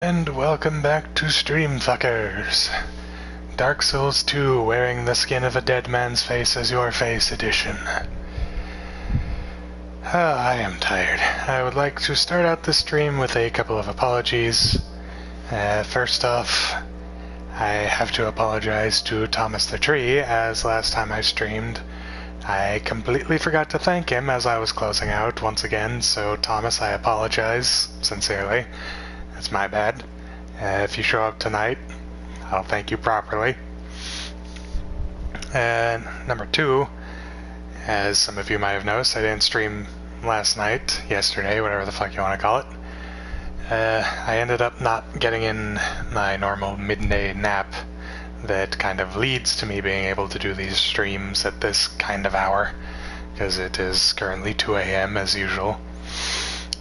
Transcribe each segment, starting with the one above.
And welcome back to stream, Phuckers. Dark Souls 2, wearing the skin of a dead man's face as your face edition. I am tired. I would like to start out the stream with a couple of apologies. First off, I have to apologize to Thomas the Tree, as last time I streamed, I completely forgot to thank him as I was closing out once again, so Thomas, I apologize sincerely. That's my bad. If you show up tonight, I'll thank you properly. And number two, as some of you might have noticed, I didn't stream last night, yesterday, whatever the fuck you want to call it. I ended up not getting in my normal midday nap that kind of leads to me being able to do these streams at this kind of hour, because it is currently 2 a.m. as usual.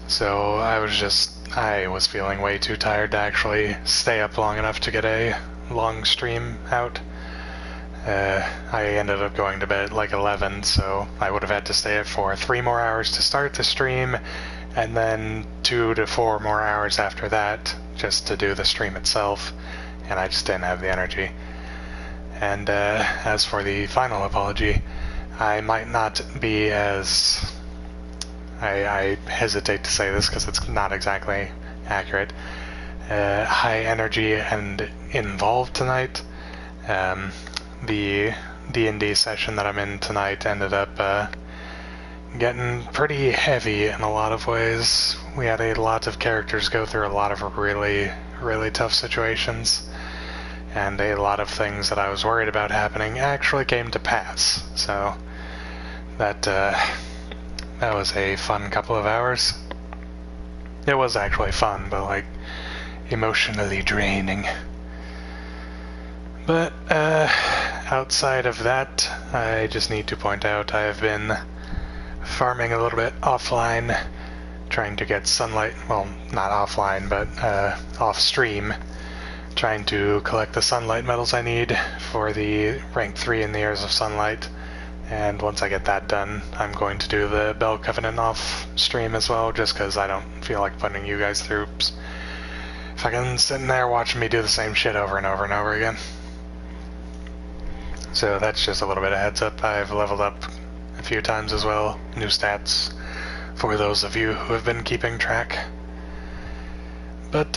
So I was feeling way too tired to actually stay up long enough to get a long stream out. I ended up going to bed at like 11, so I would have had to stay up for 3 more hours to start the stream, and then 2 to 4 more hours after that just to do the stream itself, and I just didn't have the energy. And as for the final apology, I might not be as... I hesitate to say this because it's not exactly accurate. High energy and involved tonight. The D&D session that I'm in tonight ended up getting pretty heavy in a lot of ways. We had a lot of characters go through a lot of really, really tough situations, and a lot of things that I was worried about happening actually came to pass. So that was a fun couple of hours. It was actually fun, but like emotionally draining. But outside of that, I just need to point out I have been farming a little bit offline, trying to get sunlight, well, not offline, but off stream, trying to collect the sunlight metals I need for the rank 3 in the Heirs of Sunlight. And once I get that done, I'm going to do the Bell Covenant off stream as well, just because I don't feel like putting you guys through fucking sitting there watching me do the same shit over and over and over again. So that's just a little bit of heads up. I've leveled up a few times as well, new stats for those of you who have been keeping track. But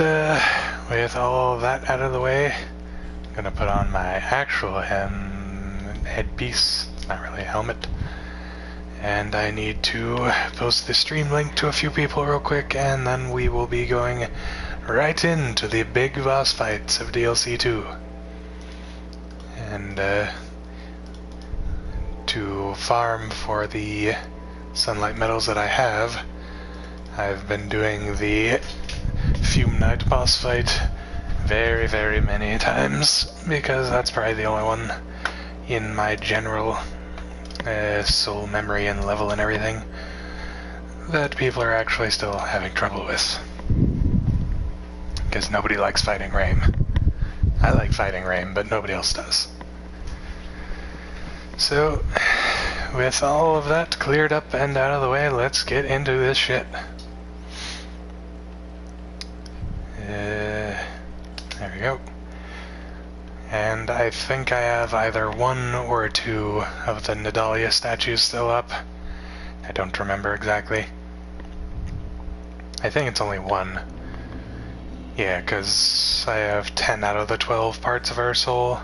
with all that out of the way, I'm gonna put on my actual headpiece. Not really a helmet, and I need to post the stream link to a few people real quick, and then we will be going right into the big boss fights of DLC 2. And to farm for the sunlight metals that I have, I've been doing the Fume Knight boss fight very, very many times, because that's probably the only one in my general soul memory and level and everything that people are actually still having trouble with. Because nobody likes fighting Raim. I like fighting Raim, but nobody else does. So, with all of that cleared up and out of the way, let's get into this shit. There we go. And I think I have either 1 or 2 of the Nidalia statues still up. I don't remember exactly. I think it's only 1. Yeah, because I have 10 out of the 12 parts of her soul.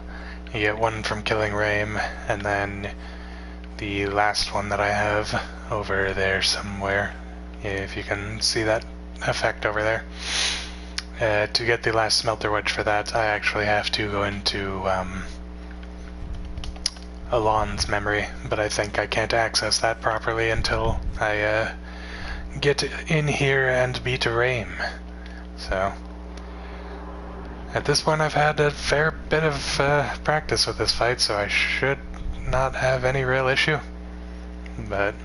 You get 1 from killing Raim, and then the last one that I have over there somewhere, if you can see that effect over there. To get the last smelter wedge for that, I actually have to go into Alon's memory, but I think I can't access that properly until I get in here and beat Raim. So, at this point I've had a fair bit of practice with this fight, so I should not have any real issue. But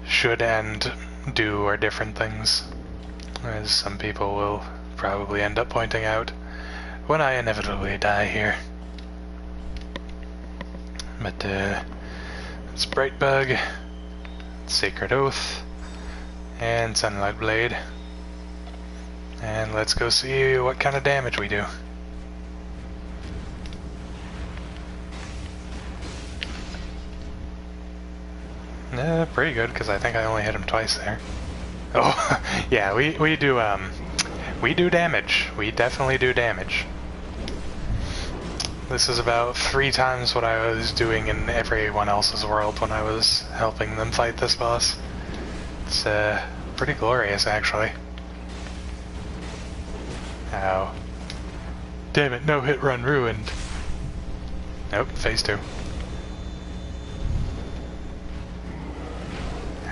should and do are different things, as some people will probably end up pointing out when I inevitably die here. But it's Bright Bug, Sacred Oath, and Sunlight Blade. And let's go see what kind of damage we do. Pretty good, because I think I only hit him twice there. Oh, yeah, we do damage. We definitely do damage. This is about 3 times what I was doing in everyone else's world when I was helping them fight this boss. It's pretty glorious, actually. Ow. Damn it, no hit run ruined. Nope, phase 2.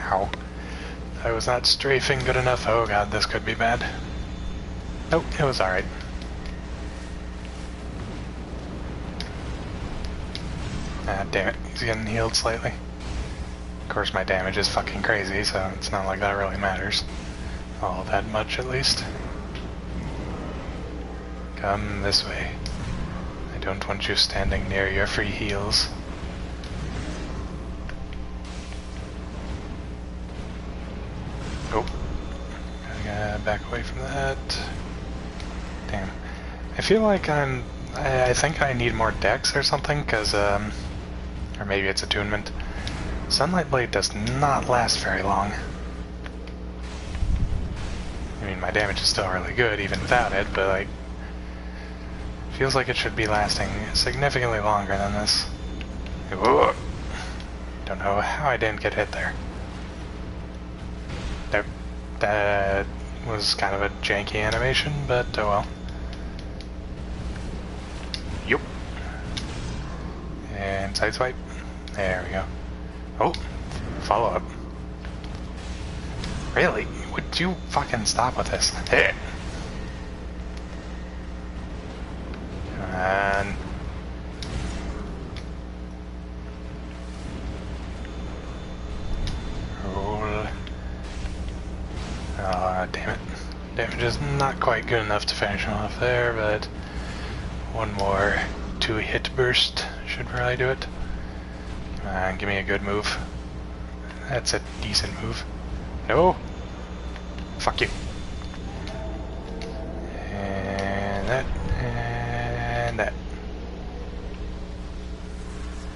Ow. I was not strafing good enough. Oh god, this could be bad. Nope, it was alright. Ah, damn it, he's getting healed slightly. Of course my damage is fucking crazy, so it's not like that really matters. All that much, at least. Come this way. I don't want you standing near your free heals. Oh. Gotta back away from that. Damn. I feel like I think I need more dex or something, because, or maybe it's attunement. Sunlight Blade does not last very long. I mean, my damage is still really good even without it, but, like, feels like it should be lasting significantly longer than this. Whoa. Don't know how I didn't get hit there. That was kind of a janky animation, but oh well. Yup. And sideswipe. There we go. Oh, follow up. Really? Would you fucking stop with this? Hey. And roll. Ah, damn it. Damage is not quite good enough to finish him off there, but one more 2-hit burst should probably do it. Come on, give me a good move. That's a decent move. No! Fuck you. And that. And that.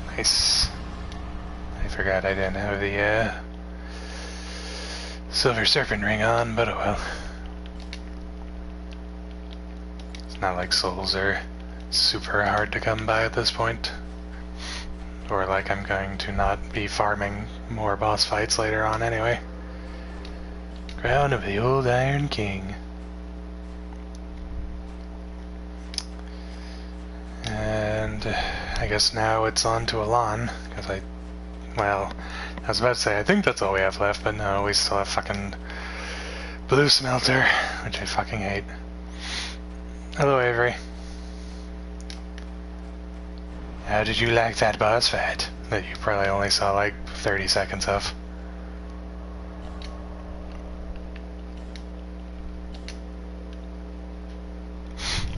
Nice. I forgot I didn't have the Silver Serpent ring on, but oh well. It's not like souls are super hard to come by at this point. Or like I'm going to not be farming more boss fights later on anyway. Crown of the Old Iron King. And I guess now it's on to Elan, because well, I was about to say, I think that's all we have left, but no, we still have fucking Blue Smelter, which I fucking hate. Hello, Avery. How did you like that boss fight that you probably only saw like 30 seconds of?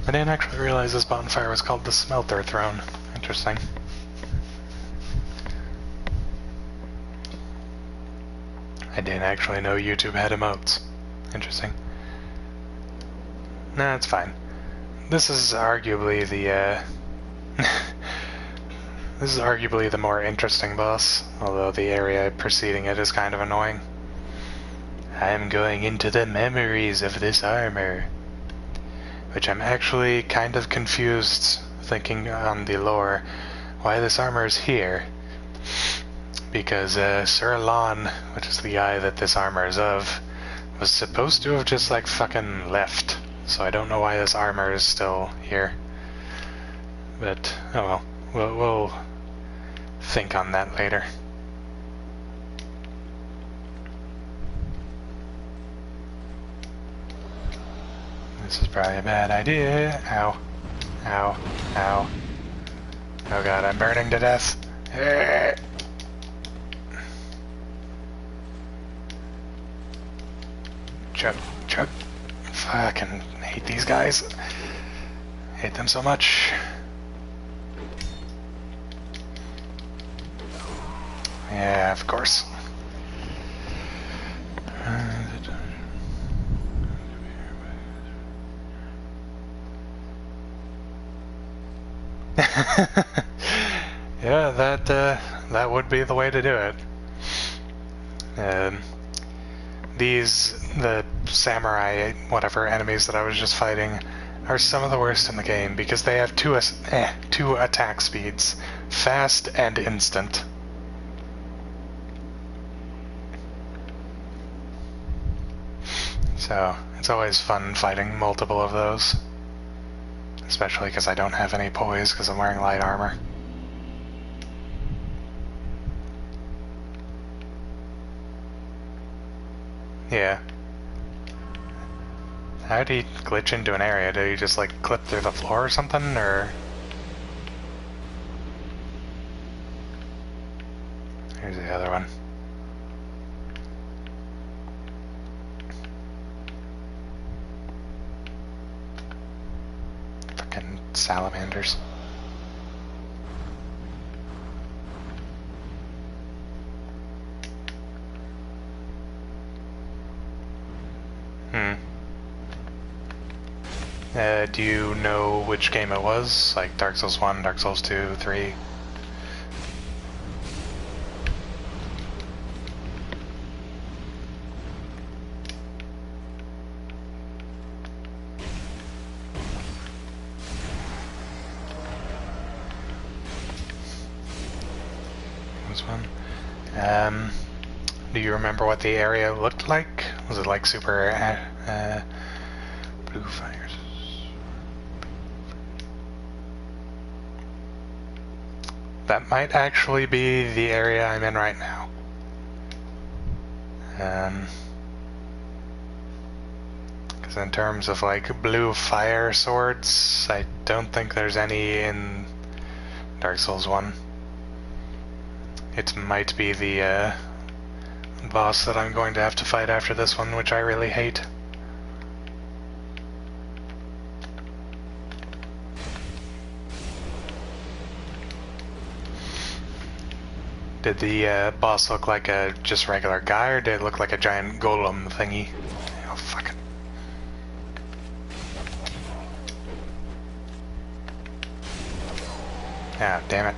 I didn't actually realize this bonfire was called the Smelter Throne. Interesting. I didn't actually know YouTube had emotes. Interesting. Nah, it's fine. This is arguably the, this is arguably the more interesting boss, although the area preceding it is kind of annoying. I'm going into the memories of this armor. Which I'm actually kind of confused, thinking on the lore, why this armor is here. Because Sir Lon, which is the guy that this armor is of, was supposed to have just like fucking left. So I don't know why this armor is still here. But, oh well, we'll think on that later. This is probably a bad idea. Ow. Ow. Ow. Oh god, I'm burning to death. Chug. Chug. Fucking hate these guys. Hate them so much. Yeah, of course. Yeah, that would be the way to do it. The samurai, whatever, enemies that I was just fighting are some of the worst in the game because they have two attack speeds, fast and instant. So it's always fun fighting multiple of those, especially because I don't have any poise because I'm wearing light armor. Yeah. How'd he glitch into an area? Did he just like clip through the floor or something, or? Here's the other one. Fucking salamanders. Do you know which game it was? Like Dark Souls 1, Dark Souls 2, 3? This one. Do you remember what the area looked like? Was it like super blue fires? That might actually be the area I'm in right now. Because in terms of like blue fire swords, I don't think there's any in Dark Souls 1. It might be the boss that I'm going to have to fight after this one, which I really hate. Did the boss look like a just regular guy, or did it look like a giant golem thingy? Oh, fuck it. Ah, damn it.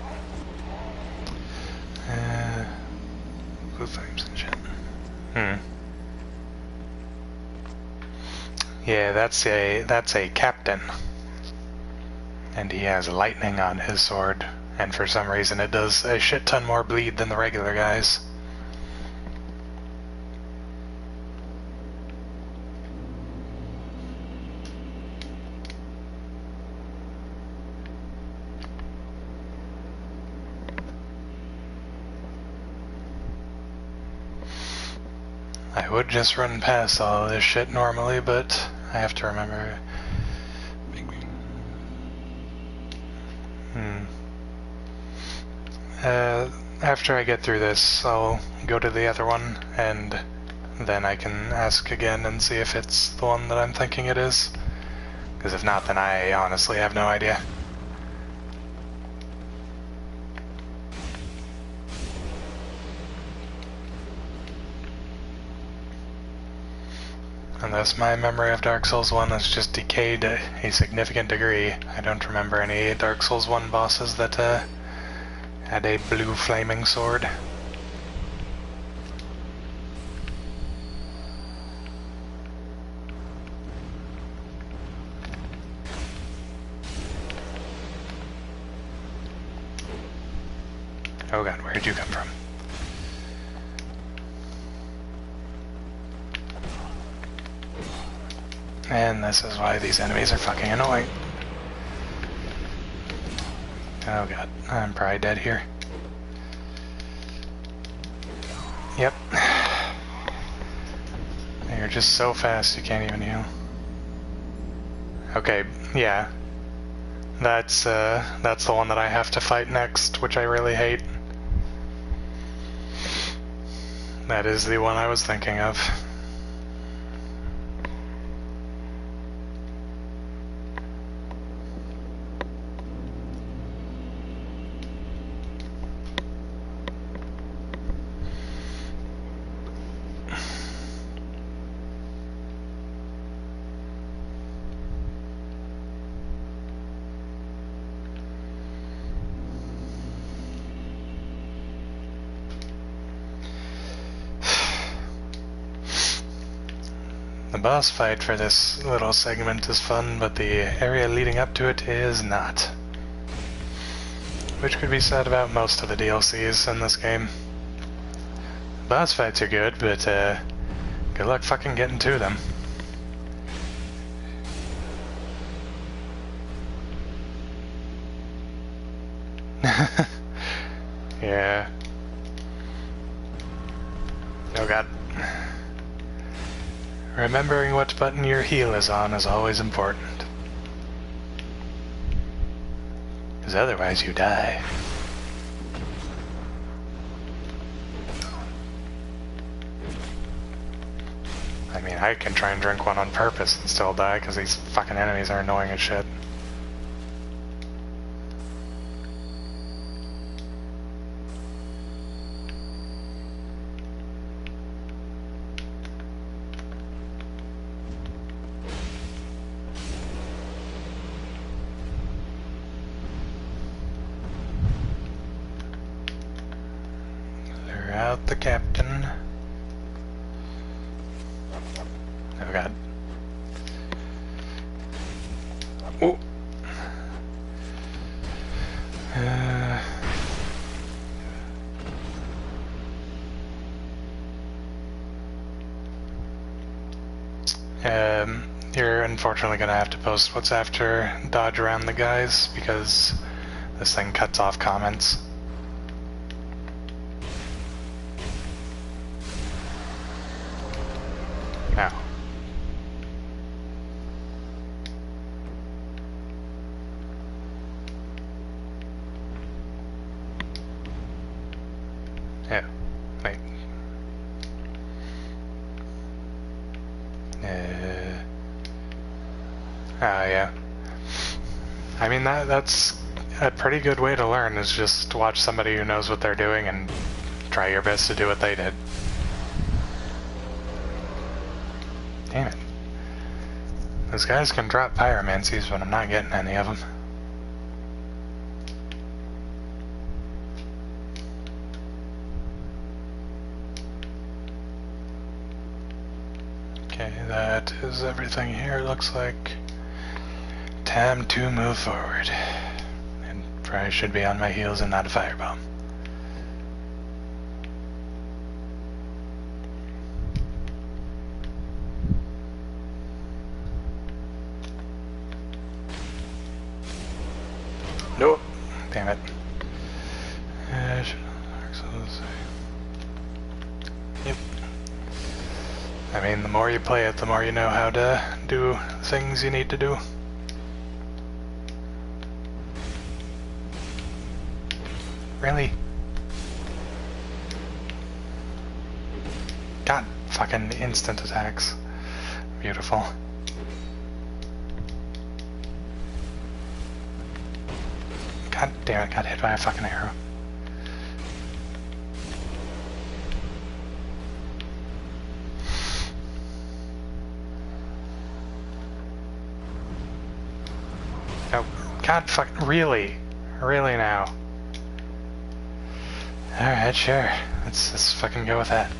Blue flames and shit. Yeah, that's a captain. And he has lightning on his sword. And for some reason it does a shit ton more bleed than the regular guys. I would just run past all of this shit normally, but I have to remember. After I get through this, I'll go to the other one, and then I can ask again and see if it's the one that I'm thinking it is. Because if not, then I honestly have no idea. Unless my memory of Dark Souls 1 has just decayed to a significant degree, I don't remember any Dark Souls 1 bosses that had a blue flaming sword. Oh god, where did you come from? And this is why these enemies are fucking annoying. Oh god, I'm probably dead here. Yep. You're just so fast you can't even heal. Okay, yeah. That's the one that I have to fight next, which I really hate. That is the one I was thinking of. boss fight for this little segment is fun, but the area leading up to it is not. Which could be said about most of the DLCs in this game. Boss fights are good, but good luck fucking getting to them. Yeah. Oh god. Remembering what button your heel is on is always important. Because otherwise you die. I mean, I can try and drink one on purpose and still die because these fucking enemies are annoying as shit. Out the captain. Oh god. Oh. You're unfortunately gonna have to post what's after dodge around the guys because this thing cuts off comments. Now. Yeah. Wait. Yeah. I mean, that's a pretty good way to learn, is just watch somebody who knows what they're doing and try your best to do what they did. Damn it. Those guys can drop pyromancies, but I'm not getting any of them. Okay, that is everything here, looks like. Time to move forward. And probably should be on my heels and not a firebomb. Nope. Damn it. Yep. I mean, the more you play it, the more you know how to do things you need to do. Really? God, fucking instant attacks. Beautiful. God damn it, got hit by a fucking arrow. Oh, God fuck, really? Really now? Alright, sure. Let's fucking go with that.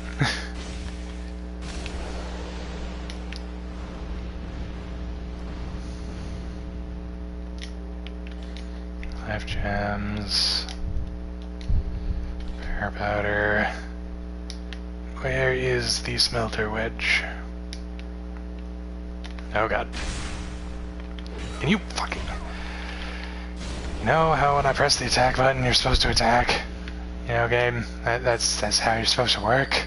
Life gems. Power powder. Where is the smelter wedge? Oh god. Can you fucking... You know how when I press the attack button you're supposed to attack? You know, game, that's how you're supposed to work.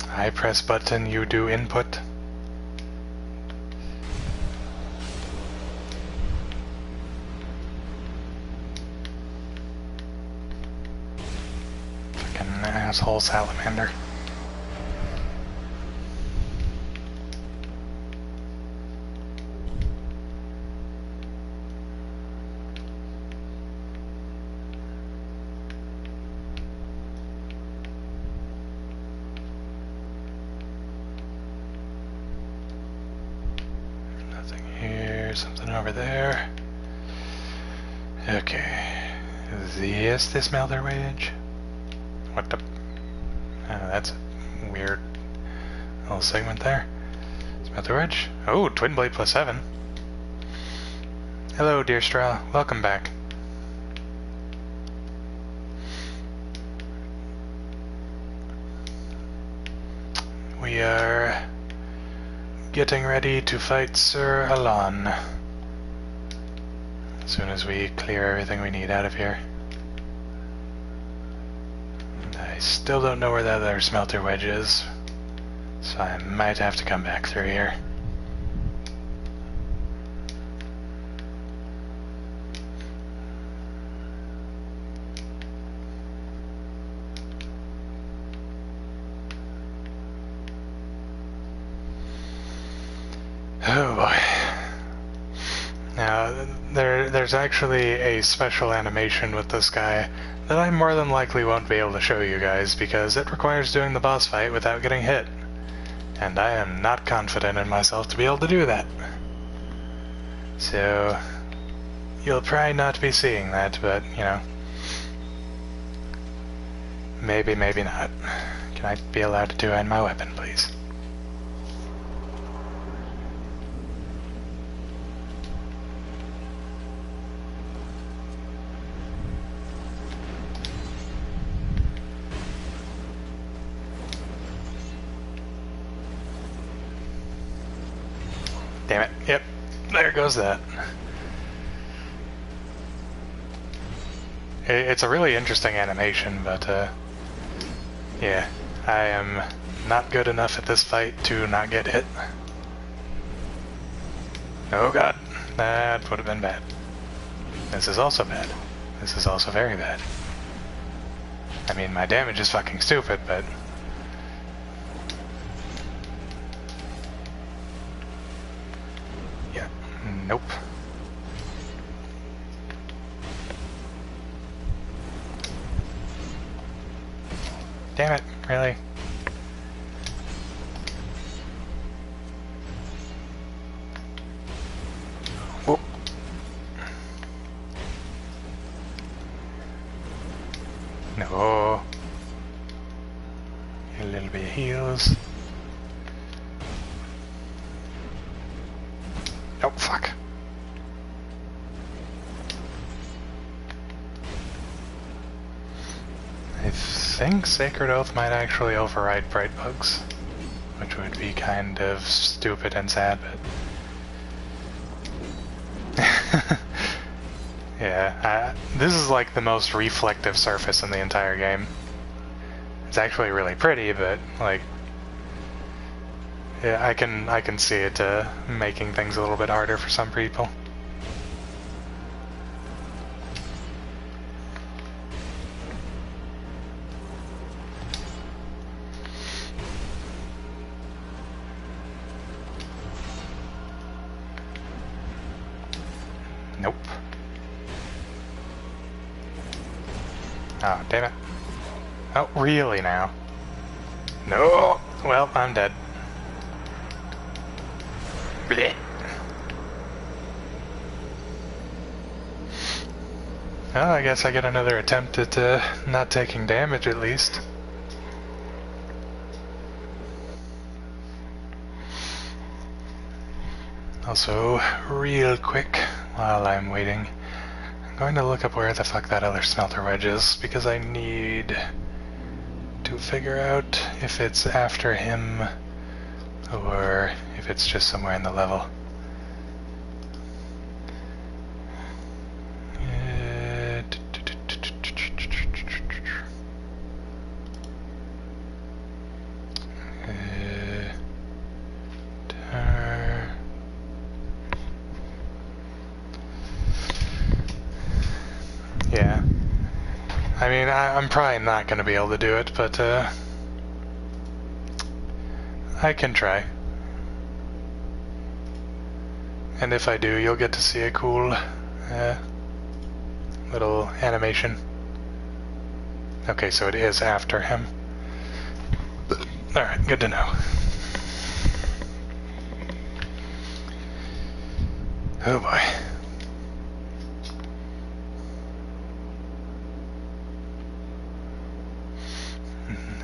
I press button, you do input. Fucking asshole salamander. Something over there. Okay. Is this smelter wedge? What the... Oh, that's weird. little segment there. Smelter wedge. Oh, twin blade plus 7. Hello, dear straw. Welcome back. We are getting ready to fight Sir Alon. As soon as we clear everything we need out of here. And I still don't know where that other smelter wedge is, so I might have to come back through here. Oh boy. Now, there's actually a special animation with this guy that I more than likely won't be able to show you guys because it requires doing the boss fight without getting hit. And I am not confident in myself to be able to do that. So, you'll probably not be seeing that, but, you know, maybe, maybe not. Can I be allowed to two-hand my weapon, please? Damn it. Yep. There goes that. It's a really interesting animation, but, yeah. I am not good enough at this fight to not get hit. Oh god. That would have been bad. This is also bad. This is also very bad. I mean, my damage is fucking stupid, but... Nope. Damn it, really? Whoop. No. A little bit of heals. Oh, fuck. I think Sacred Oath might actually override Bright Bugs, which would be kind of stupid and sad, but... yeah, this is like the most reflective surface in the entire game. It's actually really pretty, but, like... yeah, I can see it making things a little bit harder for some people. Nope. Oh, damn it. Oh, really now? No! Well, I'm dead. Blech. Well, I guess I get another attempt at not taking damage at least. Also, real quick, while I'm waiting, I'm going to look up where the fuck that other smelter wedge is, because I need to figure out if it's after him or if it's just somewhere in the level. Yeah. I mean, I'm probably not going to be able to do it, but I can try. And if I do, you'll get to see a cool little animation. Okay, so it is after him. Alright, good to know. Oh boy.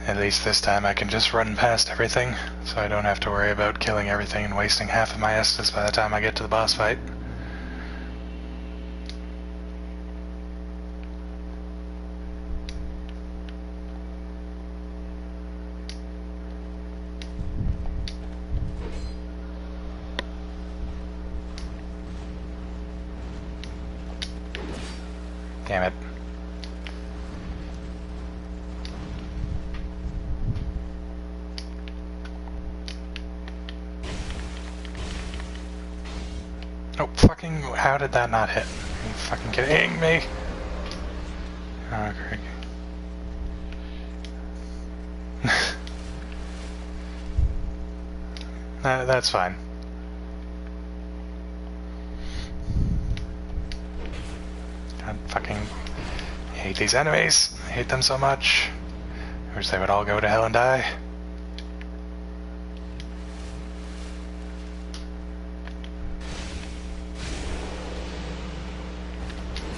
At least this time I can just run past everything, so I don't have to worry about killing everything and wasting half of my Estus by the time I get to the boss fight. Damn it. Oh, fucking, how did that not hit? Are you fucking kidding me? Oh, great. That's fine. God, fucking hate these enemies. I hate them so much. I wish they would all go to hell and die.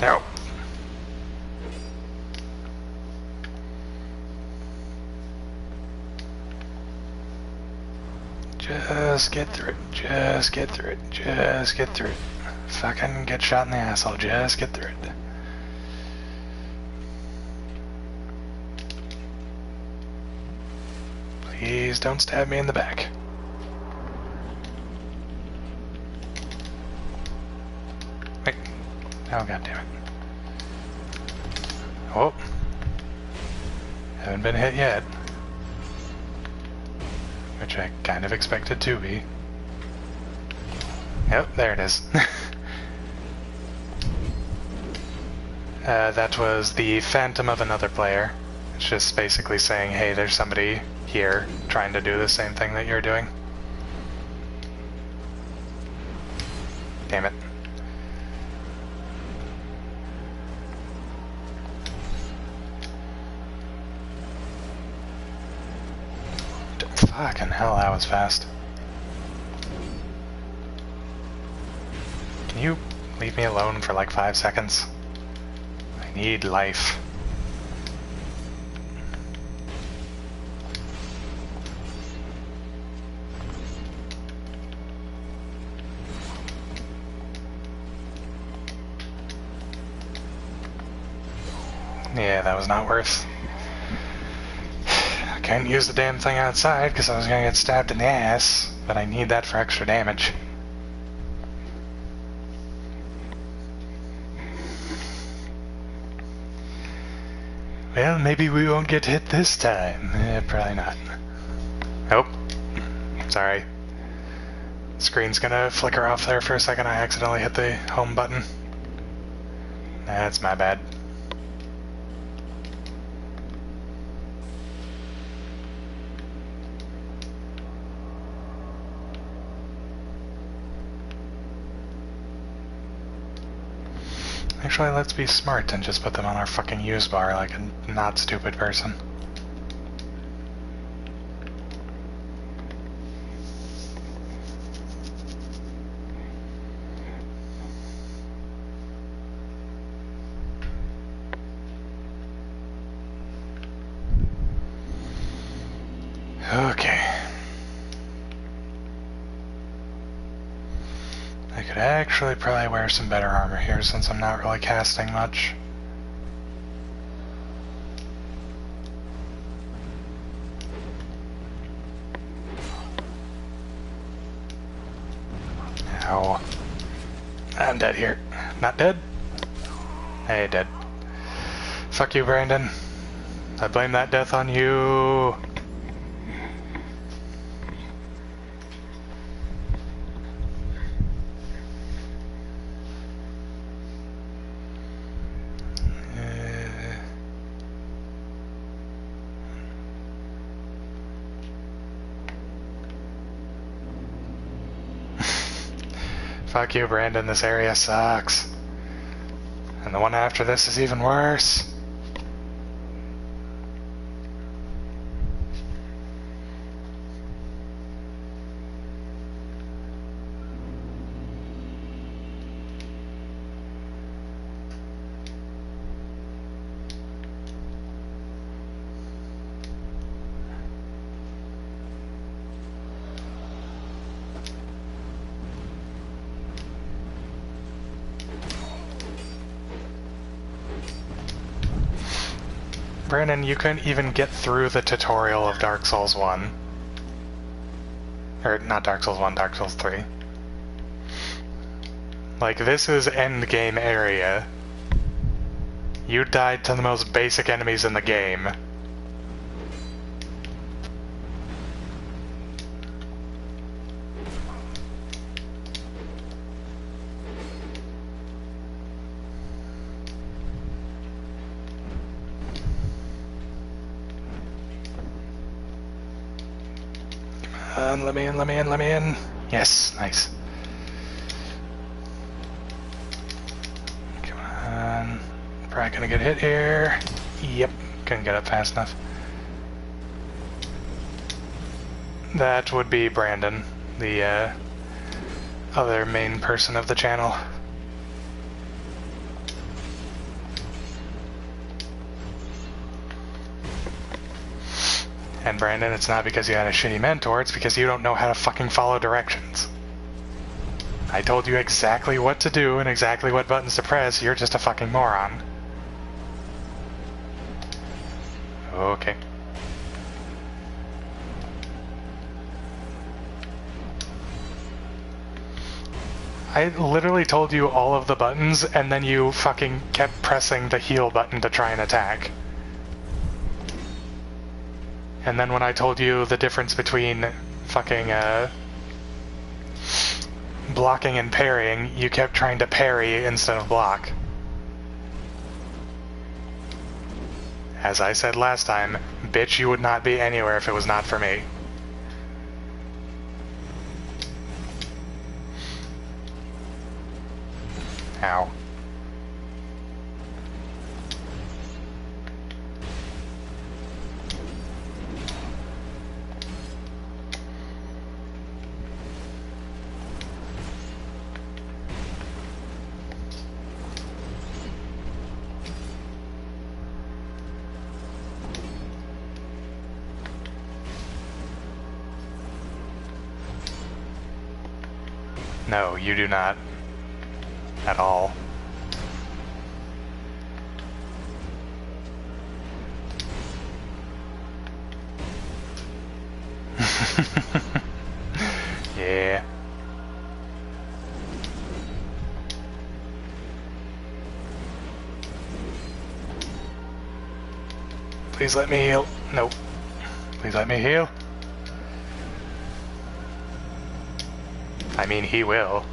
No. Just get through it. Just get through it. Just get through it. Fucking get shot in the asshole. Just get through it. Please don't stab me in the back. Wait. Oh, god damn it. Oh. Haven't been hit yet. Which I kind of expected to be. Yep, there it is. That was the phantom of another player. It's just basically saying, hey, there's somebody here trying to do the same thing that you're doing. Damn it. Fucking hell, that was fast. Can you leave me alone for like 5 seconds? I need life. Yeah, that was not worth. I couldn't use the damn thing outside because I was gonna get stabbed in the ass, but I need that for extra damage. Well, maybe we won't get hit this time. Probably not. Nope. Sorry. Screen's gonna flicker off there for a second. I accidentally hit the home button. That's my bad. Actually, let's be smart and just put them on our fucking use bar like a not stupid person. Okay. I could actually probably wear some better armor here since I'm not really casting much. Ow. I'm dead here. Not dead? Hey, dead. Fuck you, Brandon. I blame that death on you. Fuck you, Brandon, this area sucks. And the one after this is even worse. Brandon, you couldn't even get through the tutorial of Dark Souls 1. Or, not Dark Souls 1, Dark Souls 3. Like, this is endgame area. You died to the most basic enemies in the game. Let me in, let me in, let me in. Yes, nice. Come on. Probably gonna get hit here. Yep, couldn't get up fast enough. That would be Brandon, the other main person of the channel. And Brandon, it's not because you had a shitty mentor, it's because you don't know how to fucking follow directions. I told you exactly what to do and exactly what buttons to press, you're just a fucking moron. Okay. I literally told you all of the buttons, and then you fucking kept pressing the heal button to try and attack. And then when I told you the difference between fucking, blocking and parrying, you kept trying to parry instead of block. As I said last time, bitch, you would not be anywhere if it was not for me. Ow. No, you do not. At all. Yeah. Please let me heal. Nope. Please let me heal. I mean, he will.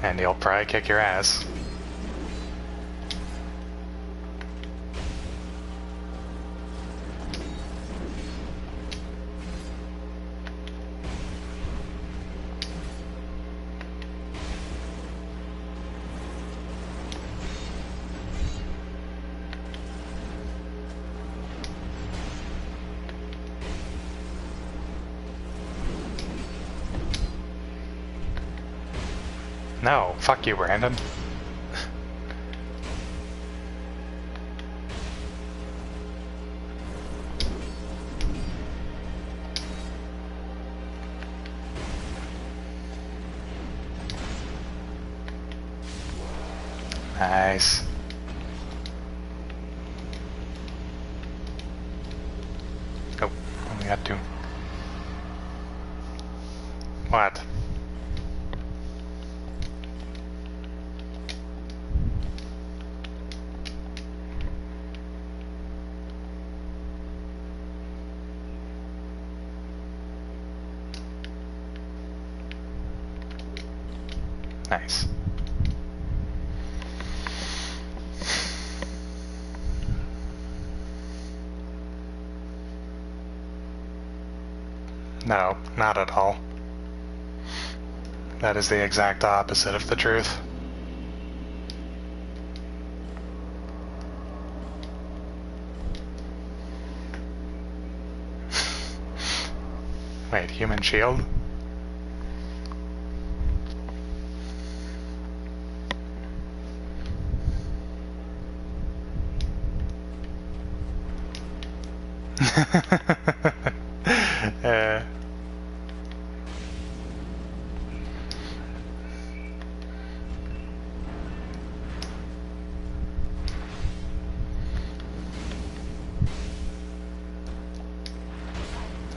And he'll probably kick your ass. No, fuck you, Brandon. Nice. Oh, only got two. What? Nice. No, not at all. That is the exact opposite of the truth. Wait, human shield?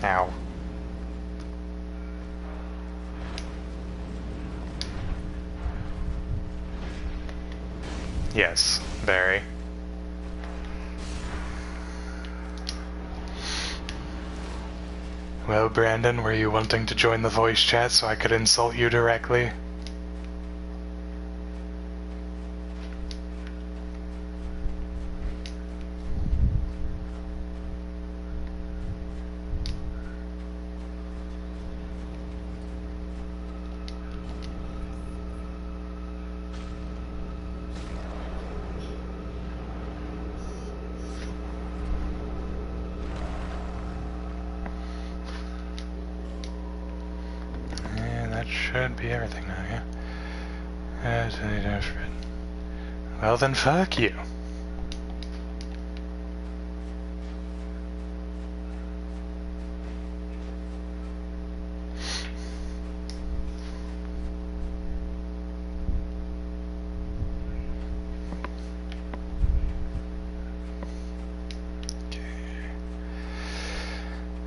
Ow. Yes, very. Well, Brandon, were you wanting to join the voice chat so I could insult you directly? Should be everything now, yeah? Well then, fuck you.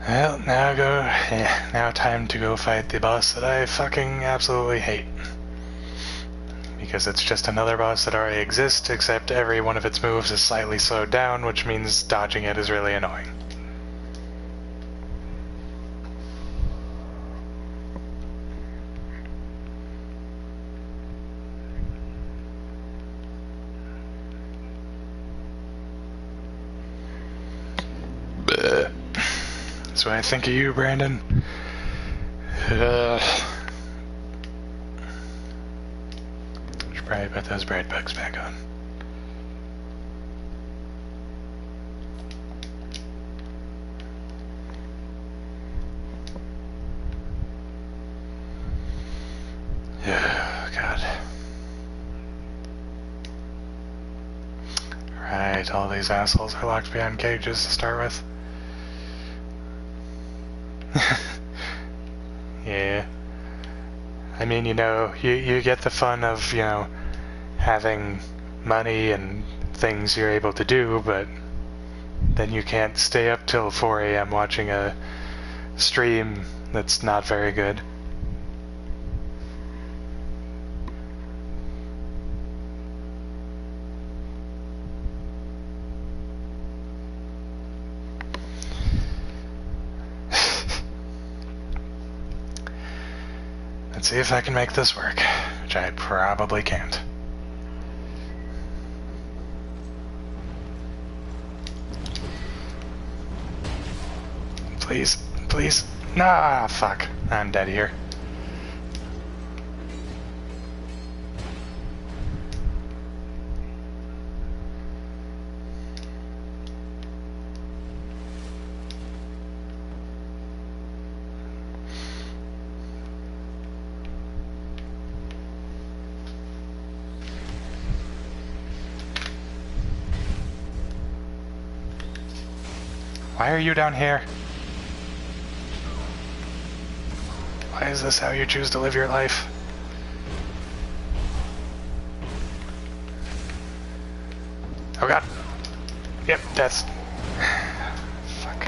Well, now time to go fight the boss that I fucking absolutely hate. Because it's just another boss that already exists, except every one of its moves is slightly slowed down, which means dodging it is really annoying. That's what I think of you, Brandon. Should probably put those bread bugs back on. Oh, God. Right, all these assholes are locked behind cages to start with. Yeah. I mean, you know, you get the fun of, you know, having money and things you're able to do, but then you can't stay up till 4 a.m. watching a stream that's not very good. Let's see if I can make this work, which I probably can't. Please, please. Nah, fuck. I'm dead here. Why are you down here? Why is this how you choose to live your life? Oh God. Yep, that's... Fuck.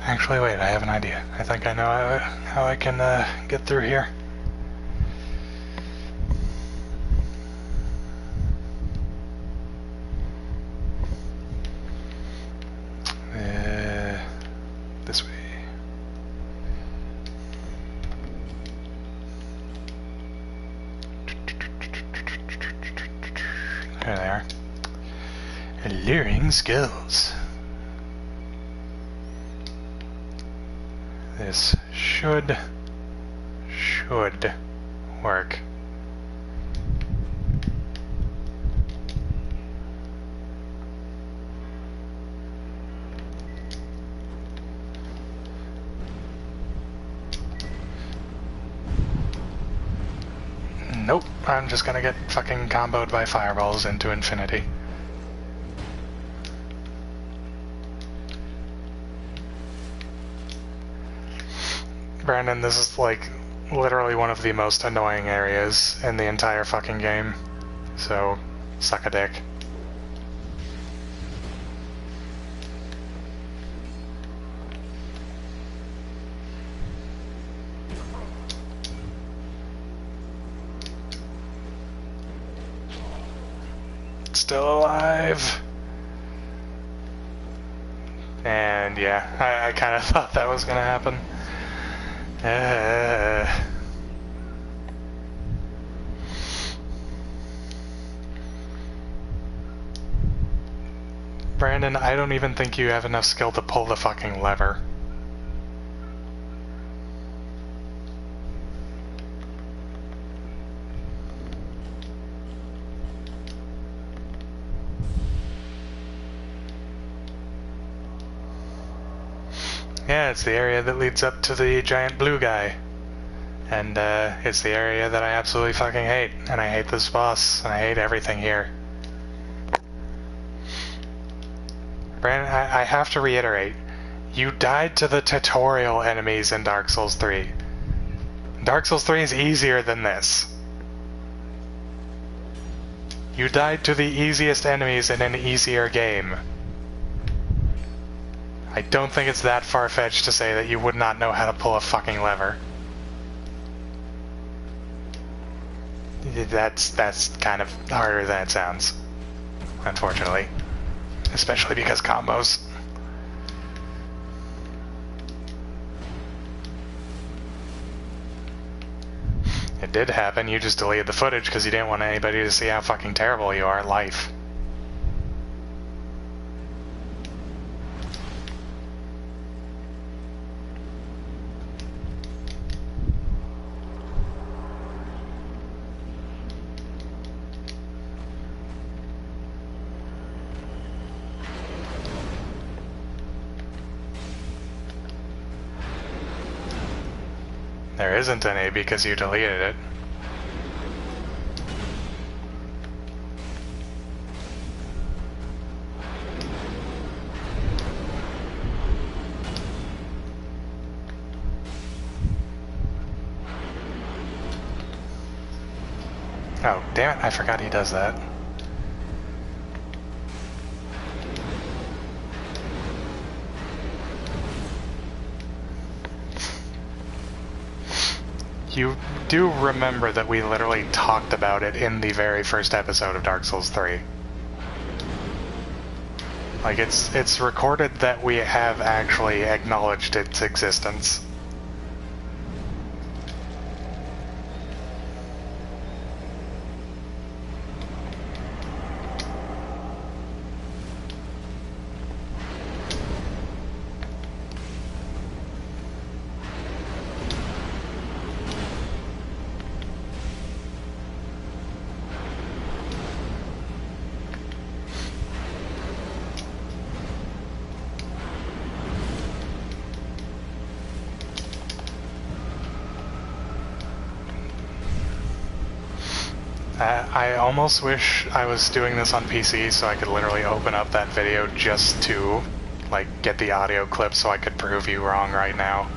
Actually, wait, I have an idea. I think I know how I can get through here. This way. There they are. Alluring skills. This should work. Nope, I'm just gonna get fucking comboed by fireballs into infinity. Brandon, this is like literally one of the most annoying areas in the entire fucking game. So, suck a dick. still alive. And yeah, I kind of thought that was gonna happen. Brandon, I don't even think you have enough skill to pull the fucking lever. Yeah, it's the area that leads up to the giant blue guy. And it's the area that I absolutely fucking hate. And I hate this boss, and I hate everything here. Brandon, I have to reiterate, you died to the tutorial enemies in Dark Souls 3. Dark Souls 3 is easier than this. You died to the easiest enemies in an easier game. I don't think it's that far-fetched to say that you would not know how to pull a fucking lever. That's kind of harder than it sounds, unfortunately. Especially because combos. It did happen, you just deleted the footage because you didn't want anybody to see how fucking terrible you are at life. There isn't any because you deleted it. Oh, damn it, I forgot he does that. You do remember that we literally talked about it in the very first episode of Dark Souls 3. Like, it's recorded that we have actually acknowledged its existence. I almost wish I was doing this on PC so I could literally open up that video just to, like, get the audio clip so I could prove you wrong right now.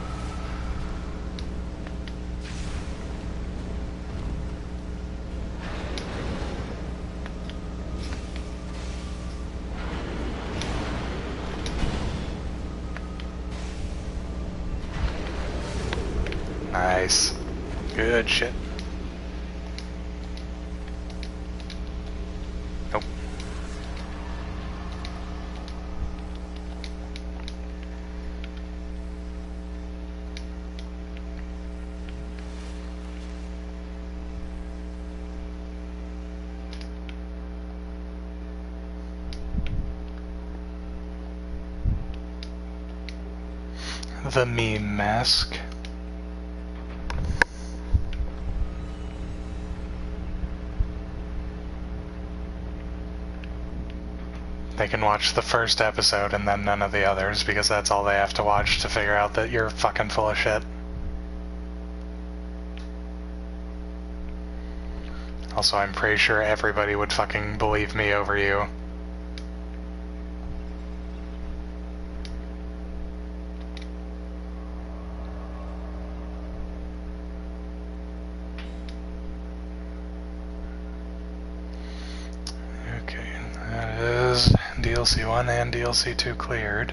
Nice. Good shit. Nope. The meme mask. They can watch the first episode and then none of the others, because that's all they have to watch to figure out that you're fucking full of shit. Also, I'm pretty sure everybody would fucking believe me over you. DLC 1 and DLC 2 cleared.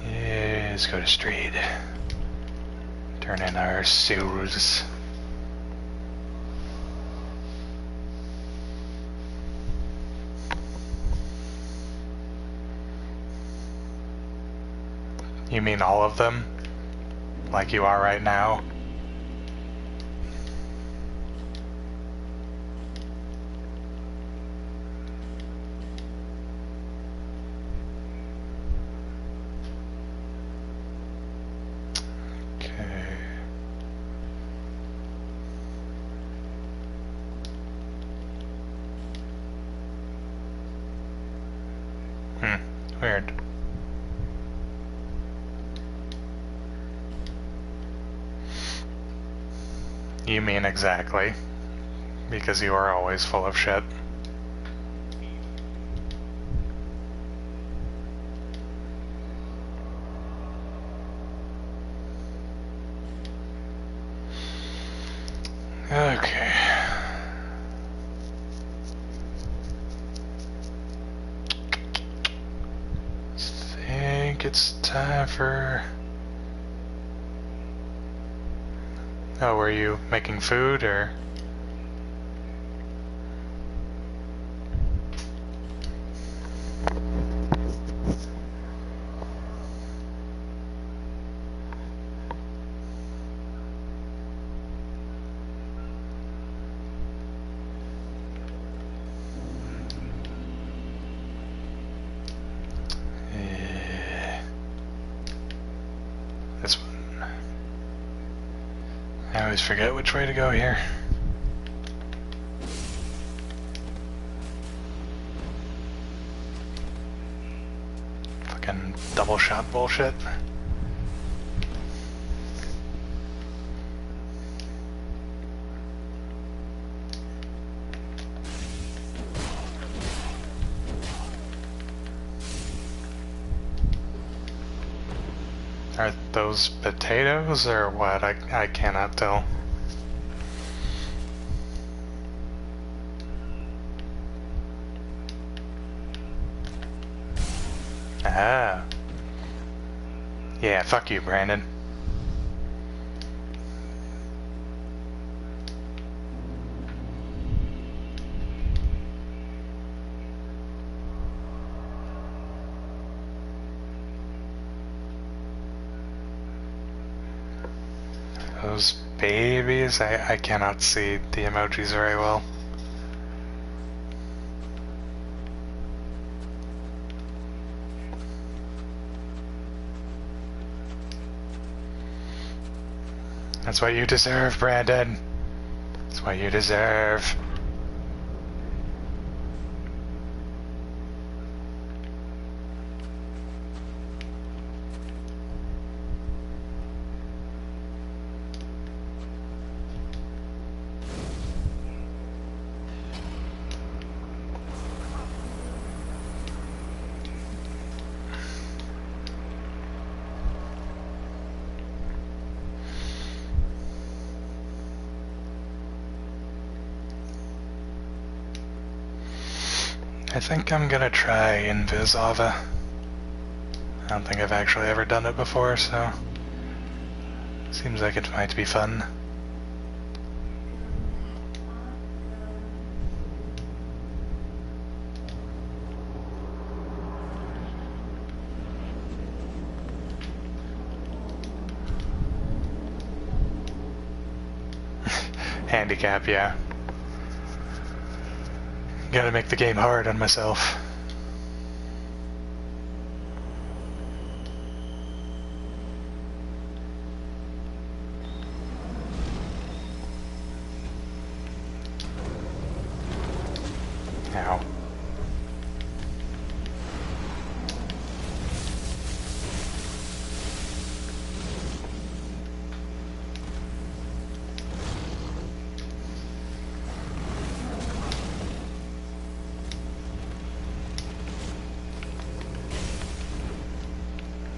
Yeah, let's go to Street. Turn in our souls. You mean all of them? Like you are right now? Weird. You mean exactly. Because you are always full of shit. Okay. I think it's time for... Oh, were you making food, or...? This one. I always forget which way to go here. Fucking double shot bullshit. Are those potatoes or what? I cannot tell. Ah. Yeah, fuck you, Brandon. Those babies, I cannot see the emojis very well. That's what you deserve, Brandon. That's what you deserve. I think I'm gonna try Invisava. I don't think I've actually ever done it before, so seems like it might be fun. Handicap, yeah. Gotta make the game hard on myself. Ow.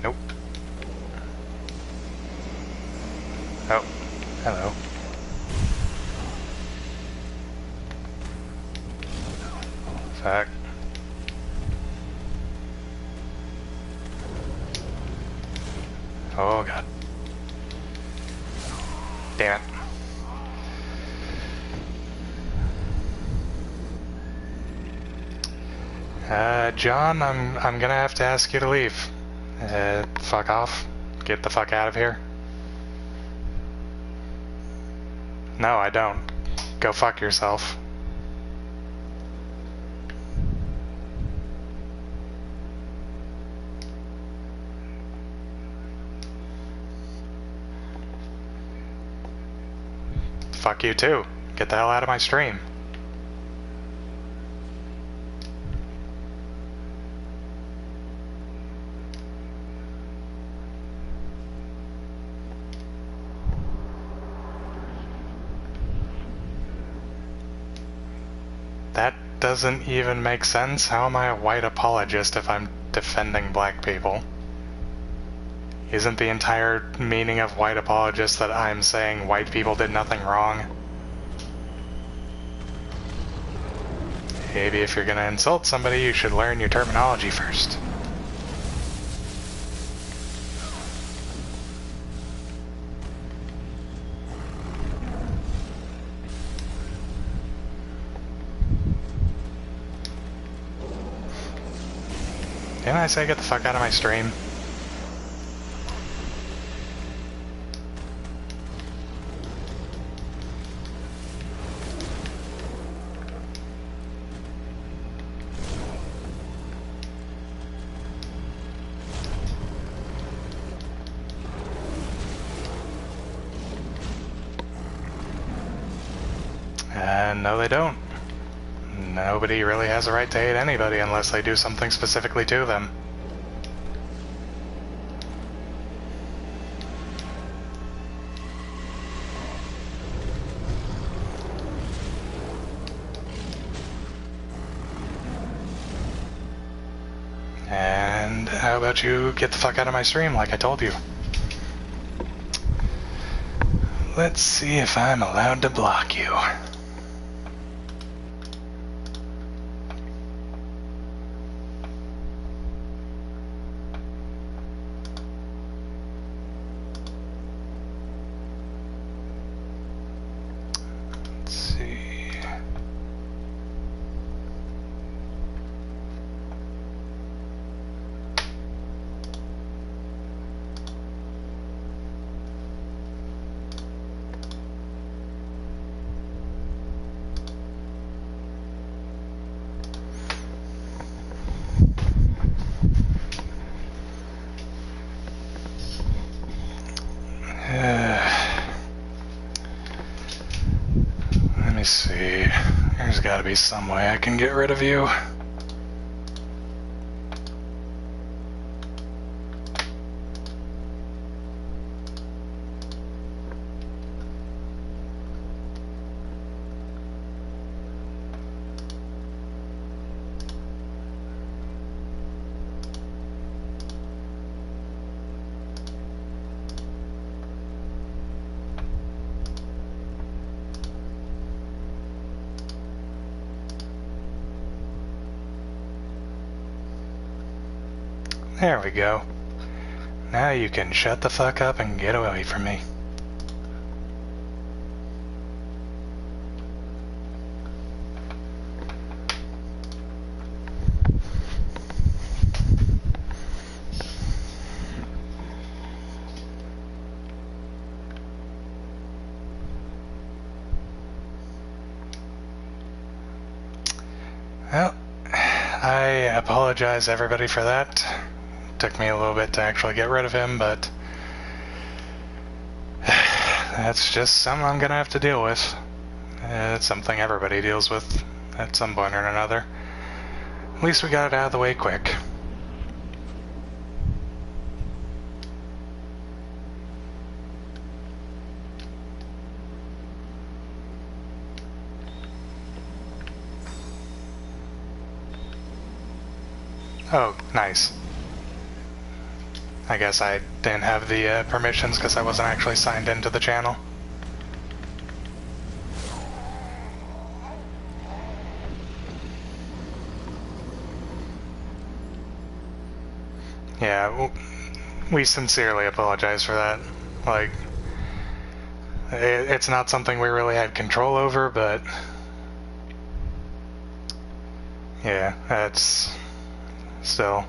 Nope. Oh, hello. Fuck. Oh god. Damn it. John, I'm gonna have to ask you to leave. Fuck off. Get the fuck out of here. No, I don't. Go fuck yourself. Fuck you too. Get the hell out of my stream. That doesn't even make sense. How am I a white apologist if I'm defending black people? Isn't the entire meaning of white apologist that I'm saying white people did nothing wrong? Maybe if you're gonna insult somebody, you should learn your terminology first. Didn't I say get the fuck out of my stream? No, they don't. Nobody really has a right to hate anybody unless they do something specifically to them. And how about you get the fuck out of my stream like I told you? Let's see if I'm allowed to block you. Let me see. There's gotta be some way I can get rid of you. There we go. Now you can shut the fuck up and get away from me. Well, I apologize everybody for that. Took me a little bit to actually get rid of him, but that's just something I'm gonna have to deal with. It's something everybody deals with at some point or another. At least we got it out of the way quick. Oh, nice. I guess I didn't have the permissions because I wasn't actually signed into the channel. Yeah, we sincerely apologize for that. Like, it's not something we really had control over, but yeah, that's still...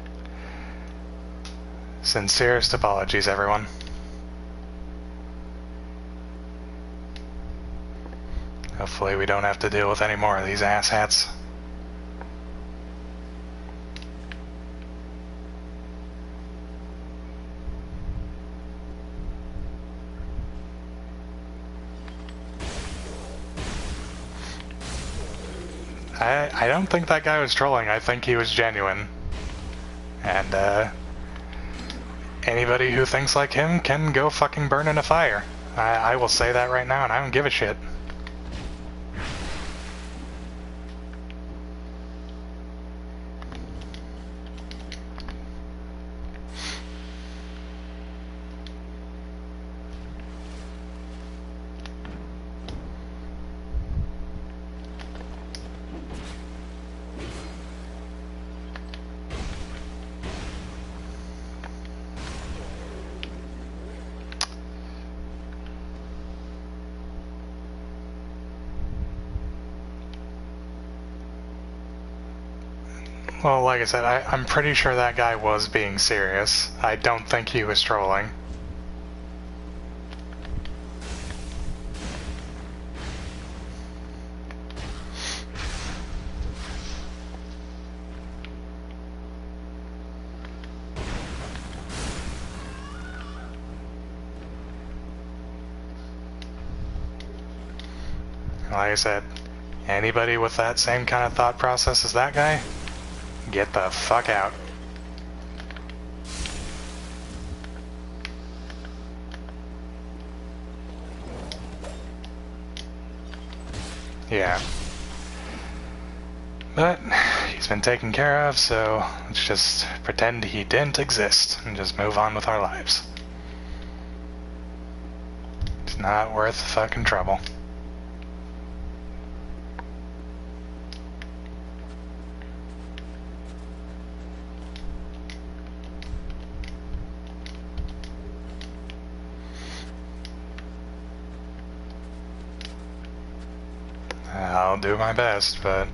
Sincerest apologies, everyone. Hopefully we don't have to deal with any more of these asshats. I don't think that guy was trolling. I think he was genuine. And, anybody who thinks like him can go fucking burn in a fire. I will say that right now, and I don't give a shit. Well, like I said, I'm pretty sure that guy was being serious. I don't think he was trolling. Like I said, anybody with that same kind of thought process as that guy, get the fuck out. Yeah. But he's been taken care of, so let's just pretend he didn't exist and just move on with our lives. It's not worth the fucking trouble. I'll do my best, but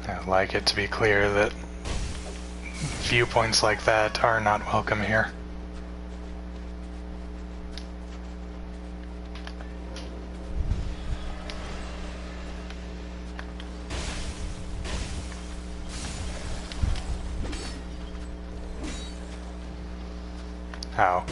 I'd like it to be clear that viewpoints like that are not welcome here. How?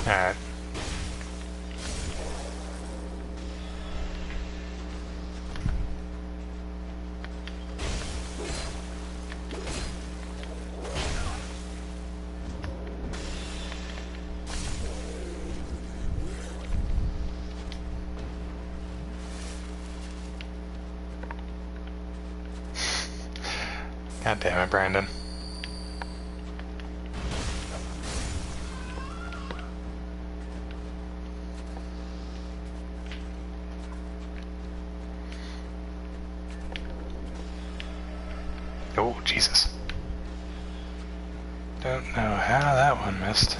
Alright. God damn it, Brandon. Oh, Jesus. Don't know how that one missed.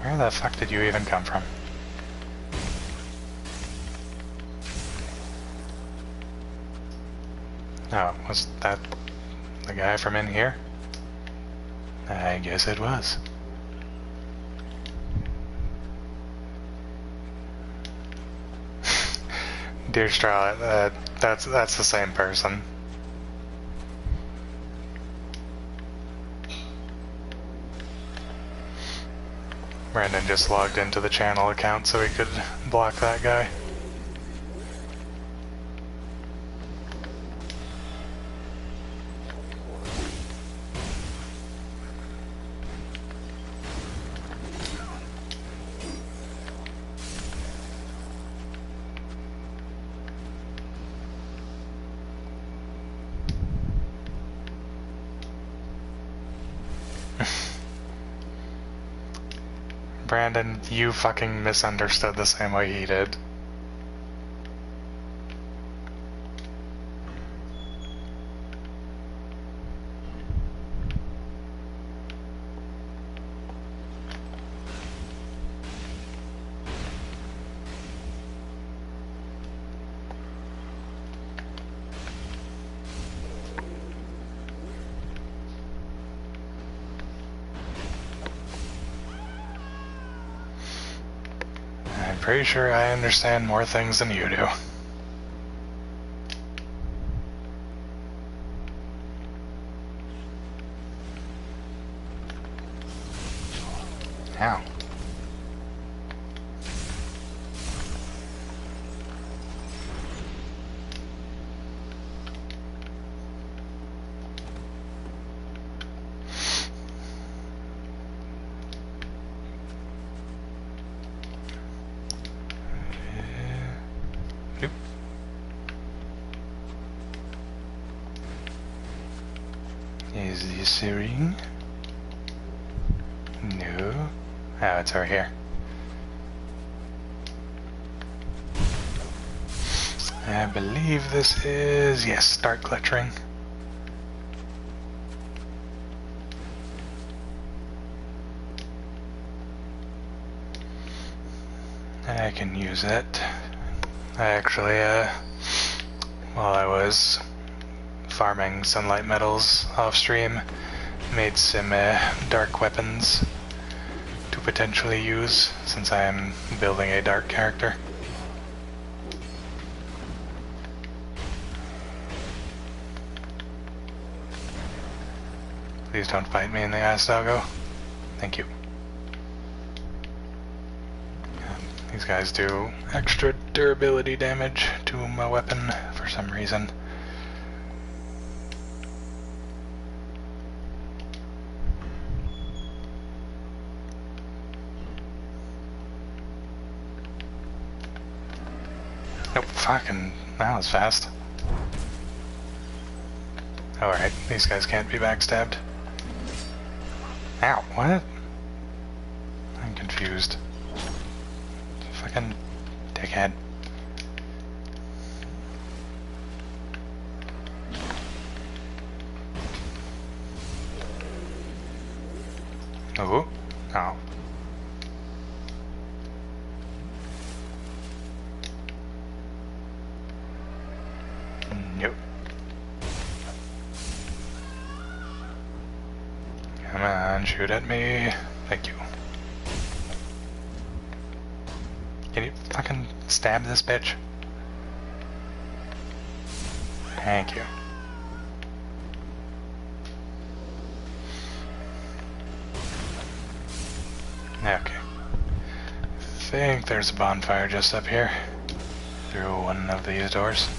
Where the fuck did you even come from? Oh, was that the guy from in here? I guess it was. Dear Straw, that's the same person. Brandon just logged into the channel account so he could block that guy. Brandon, you fucking misunderstood the same way he did. I'm pretty sure I understand more things than you do. Ow. Nope. Is this a ring? No. Oh, it's over here. I believe this is, yes, start glittering. I can use it. I actually, while I was farming sunlight metals off stream, made some dark weapons to potentially use since I am building a dark character. Please don't fight me in the ass, doggo. Thank you. These guys do extra durability damage to my weapon for some reason. Nope, fucking, that was fast. Alright, these guys can't be backstabbed. Ow, what? I'm confused. Fucking dickhead. Oh, oh. Nope. Come on, shoot at me. Thank you. Can you fucking stab this bitch? Thank you. Okay. I think there's a bonfire just up here. Through one of these doors.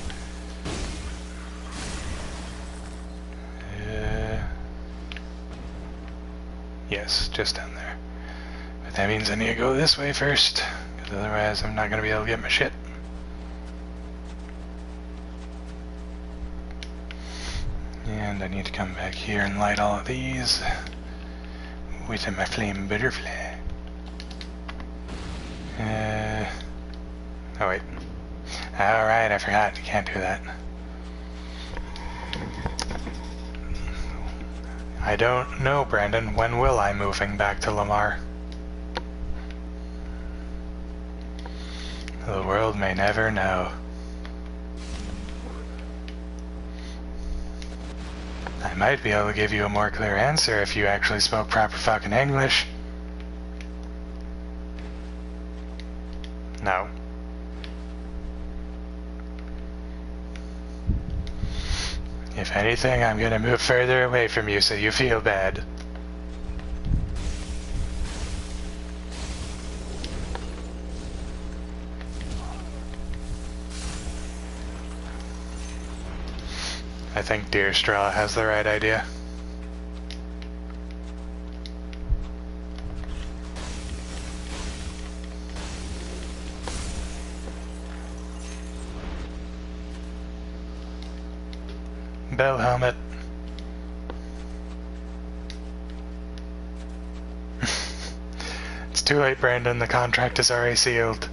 Yes, just down there. But that means I need to go this way first, because otherwise I'm not going to be able to get my shit. And I need to come back here and light all of these with my flame butterfly. Oh wait. Alright, I forgot. You can't do that. I don't know, Brandon. When will I moving back to Lamar? The world may never know. I might be able to give you a more clear answer if you actually spoke proper fucking English. No. If anything, I'm gonna move further away from you so you feel bad. I think Deer Straw has the right idea. Bell helmet. It's too late, Brandon. The contract is already sealed.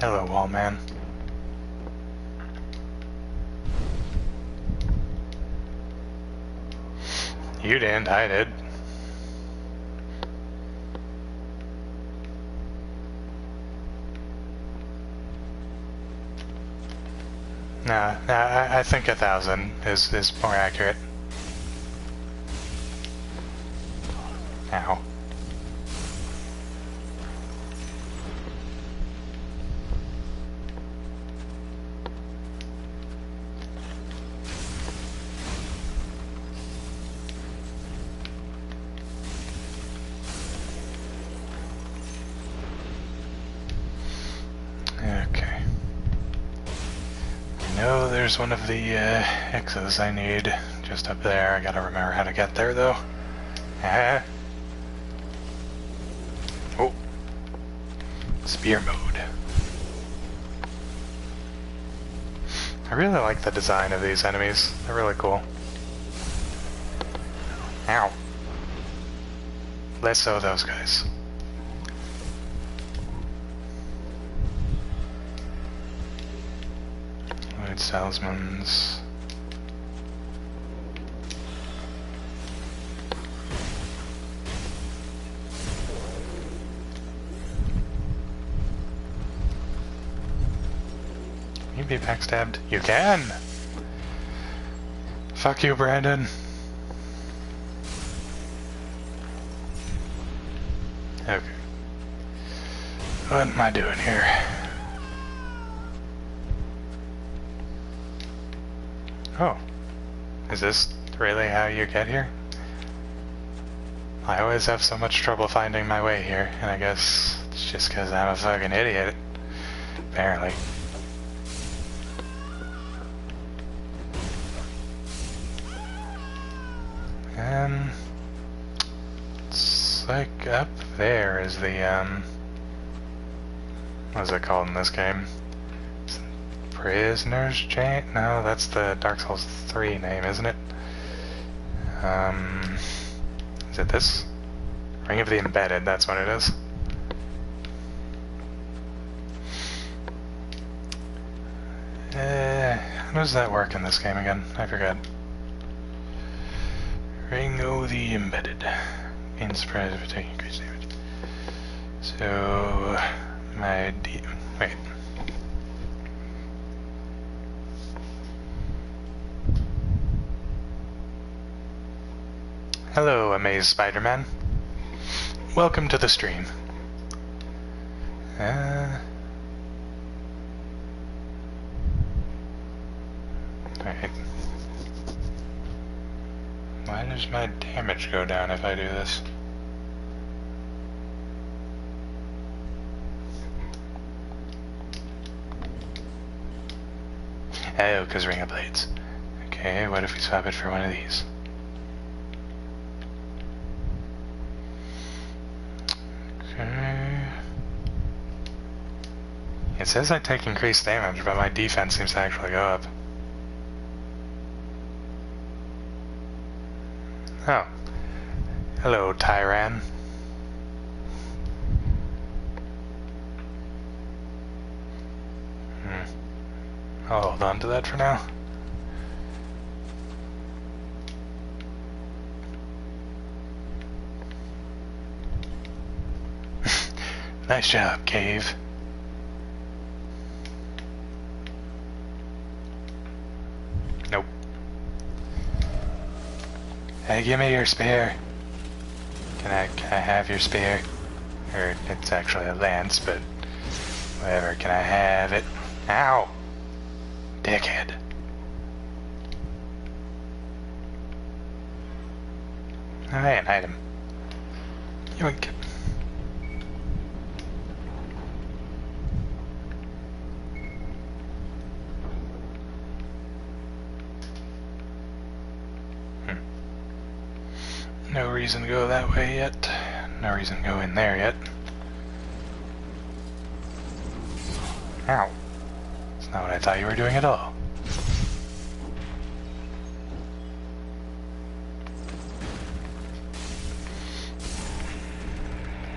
Hello, wall man. You didn't, I did. Nah, I think 1,000 is more accurate. Ow. Okay. I know there's one of the X's I need just up there. I gotta remember how to get there though. Ah. Oh. Spear mode. I really like the design of these enemies. They're really cool. Ow. Less so those guys. Lloyd Salesman's. Can you be backstabbed? You can! Fuck you, Brandon. Okay. What am I doing here? Oh. Is this really how you get here? I always have so much trouble finding my way here, and I guess it's just because I'm a fucking idiot. Apparently. It's like up there is the, what is it called in this game? Prisoner's Chain? No, that's the Dark Souls 3 name, isn't it? Is it this? Ring of the Embedded, that's what it is. How does that work in this game again? I forgot. Ring of the Embedded. Gain surprise if taking increased damage. So, wait. Hello, Amazed Spider-Man. Welcome to the stream. Alright. Why does my damage go down if I do this? Oh, because Ring of Blades. Okay, what if we swap it for one of these? Okay. It says I take increased damage, but my defense seems to actually go up. Oh. Hello, Tyran. I'll hold on to that for now. Nice job, Cave. Nope. Hey, give me your spear. Can I have your spear? Or it's actually a lance, but whatever. Can I have it? Ow! Dickhead. Hey, an item. Yoink. No reason to go that way yet. no reason to go in there yet. Ow. That's not what I thought you were doing at all.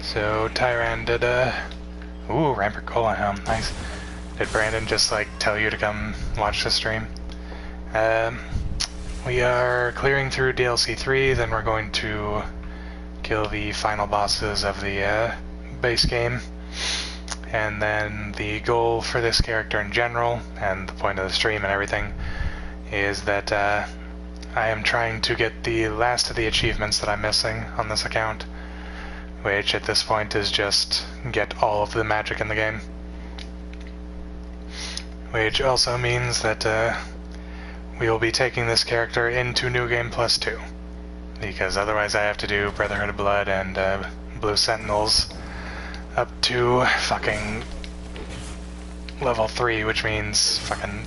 So, Tyran did ooh, Rampart Cola Helm, nice. Did Brandon just, like, tell you to come watch the stream? We are clearing through DLC 3, then we're going to kill the final bosses of the base game. And then the goal for this character in general, and the point of the stream and everything, is that I am trying to get the last of the achievements that I'm missing on this account, which at this point is just get all of the magic in the game. Which also means that we will be taking this character into New Game Plus 2, because otherwise I have to do Brotherhood of Blood and Blue Sentinels up to fucking level 3, which means fucking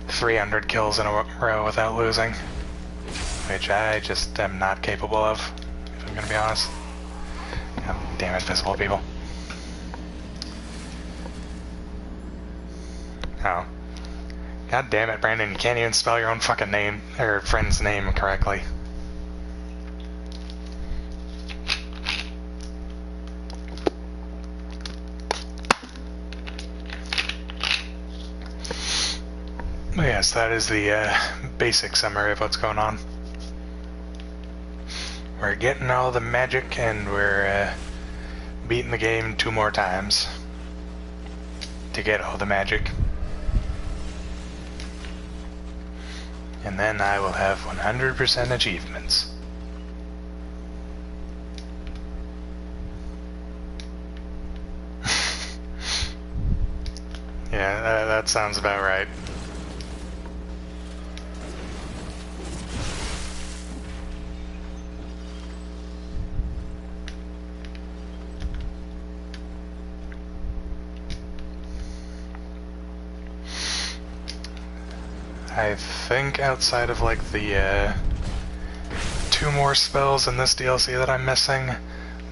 300 kills in a row without losing, which I just am not capable of, if I'm gonna be honest. God damn it, invisible people. Oh. God damn it, Brandon, you can't even spell your own fucking name, or friend's name correctly. But yes, that is the basic summary of what's going on. We're getting all the magic, and we're beating the game 2 more times to get all the magic. And then I will have 100% achievements. Yeah, that sounds about right. I think outside of like the 2 more spells in this DLC that I'm missing,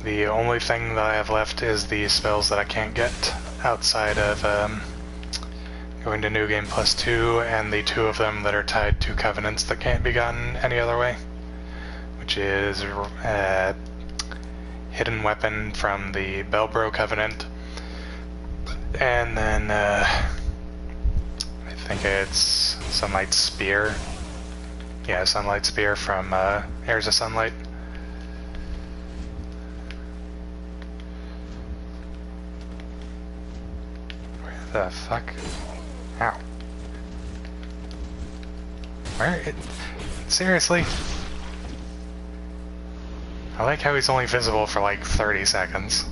the only thing that I have left is the spells that I can't get outside of going to New Game Plus 2, and the 2 of them that are tied to covenants that can't be gotten any other way, which is Hidden Weapon from the Belbro Covenant, and then I think it's Sunlight Spear. Yeah, Sunlight Spear from Heirs of Sunlight. Where the fuck? Ow. Where? Seriously? I like how he's only visible for like 30 seconds.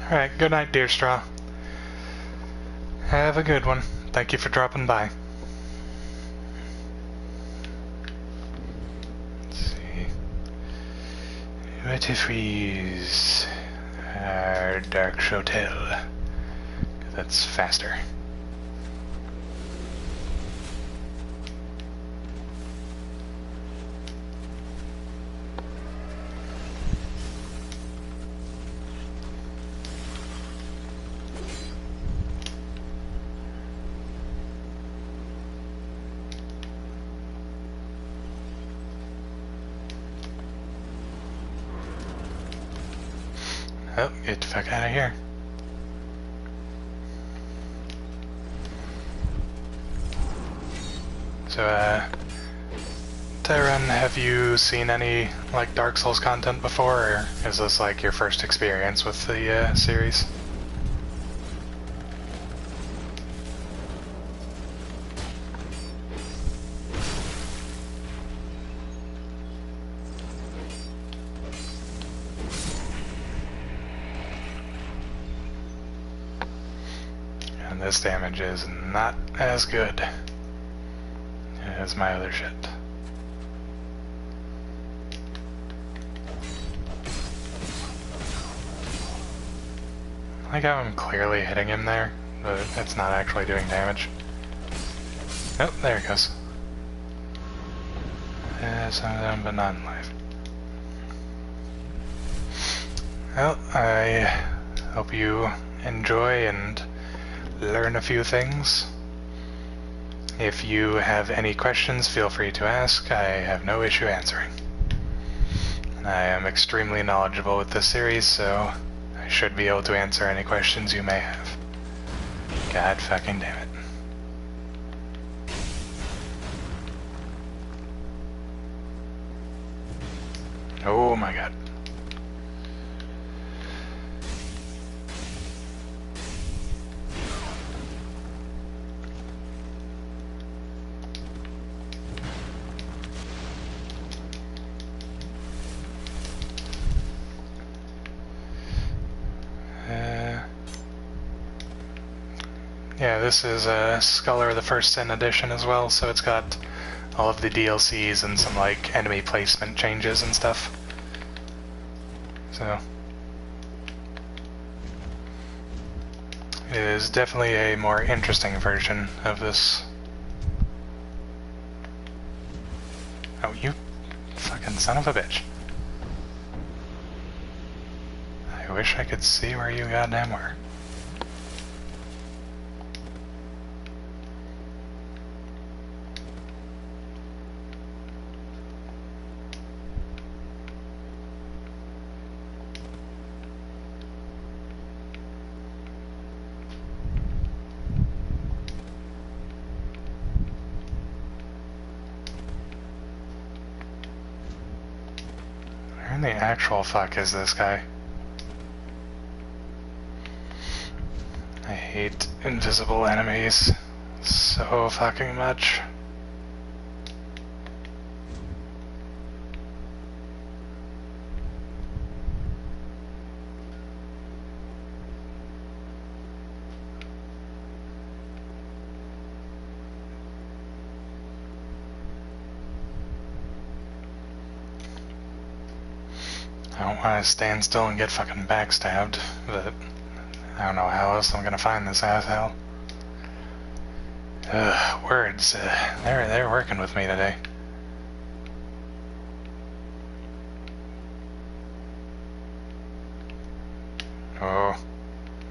Alright, good night, Deer Straw. Have a good one. Thank you for dropping by. Let's see. What if we use our Dark Hotel? That's faster. Oh, get the fuck out of here. So, Tyron, have you seen any, like, Dark Souls content before, or is this, like, your first experience with the, series? And this damage is not as good as my other shit. I like how I'm clearly hitting him there, but it's not actually doing damage. Oh, there it goes. Some of them, but not in life. Well, I hope you enjoy and learn a few things. If you have any questions, feel free to ask. I have no issue answering. I am extremely knowledgeable with this series, so I should be able to answer any questions you may have. God fucking damn it. Oh my god. Yeah, this is Scholar of the First Sin edition as well, so it's got all of the DLCs and some like enemy placement changes and stuff. So it is definitely a more interesting version of this. Oh, you fucking son of a bitch. I wish I could see where you goddamn were. Where in the actual fuck is this guy? I hate invisible enemies so fucking much. I don't want to stand still and get fucking backstabbed, but I don't know how else I'm gonna find this asshole. Words, they're working with me today. Oh,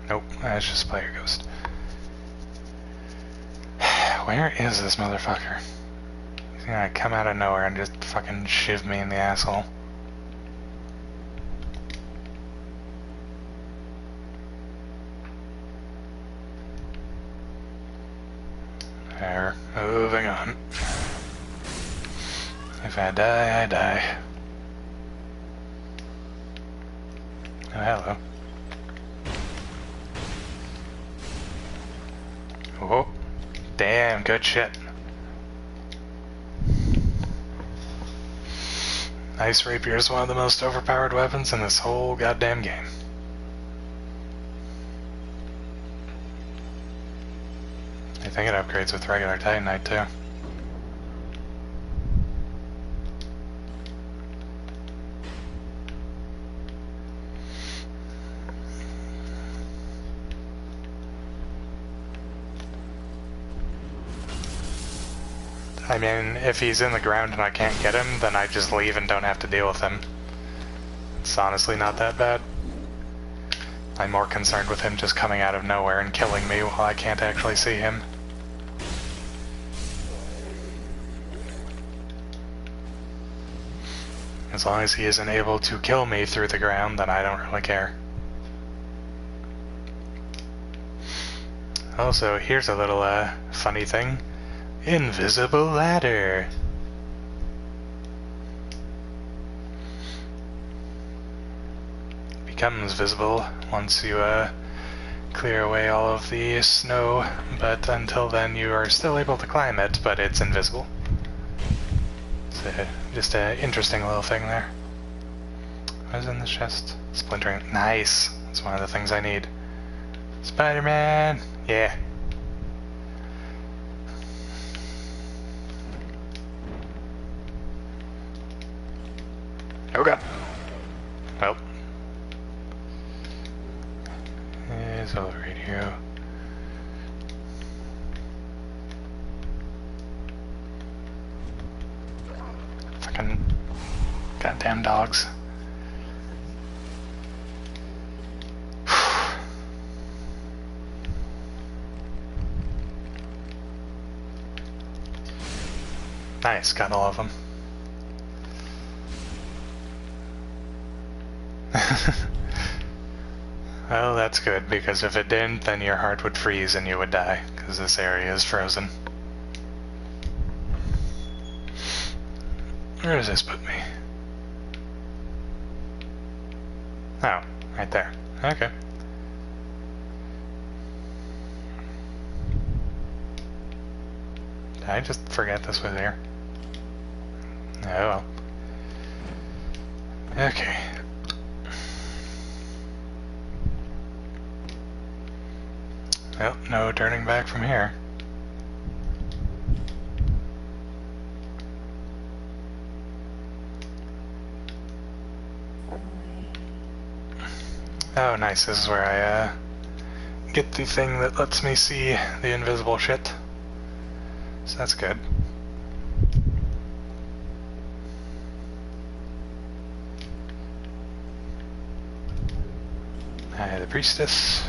nope, that's just Player Ghost. Where is this motherfucker? He's gonna come out of nowhere and just fucking shiv me in the asshole. There, moving on. If I die, I die. Oh, hello. Oh, damn, good shit. Ice Rapier is one of the most overpowered weapons in this whole goddamn game. I think it upgrades with regular Titanite too. I mean, if he's in the ground and I can't get him, then I just leave and don't have to deal with him. It's honestly not that bad. I'm more concerned with him just coming out of nowhere and killing me while I can't actually see him. As long as he isn't able to kill me through the ground, then I don't really care. Also, here's a little funny thing. Invisible ladder! Becomes visible once you clear away all of the snow, but until then you are still able to climb it, but it's invisible. Just an interesting little thing there. What is in the chest? Splintering. Nice! That's one of the things I need. Spider-Man! Yeah. Oh god. Well. It's all radio. Goddamn dogs. Nice, got all of them. Well, that's good, because if it didn't, then your heart would freeze and you would die, because this area is frozen. Where does this put me? Oh, right there. Okay. Did I just forget this was here? Oh well. Okay. Well, no turning back from here. Oh, nice. This is where I get the thing that lets me see the invisible shit. So that's good. Hi, the priestess.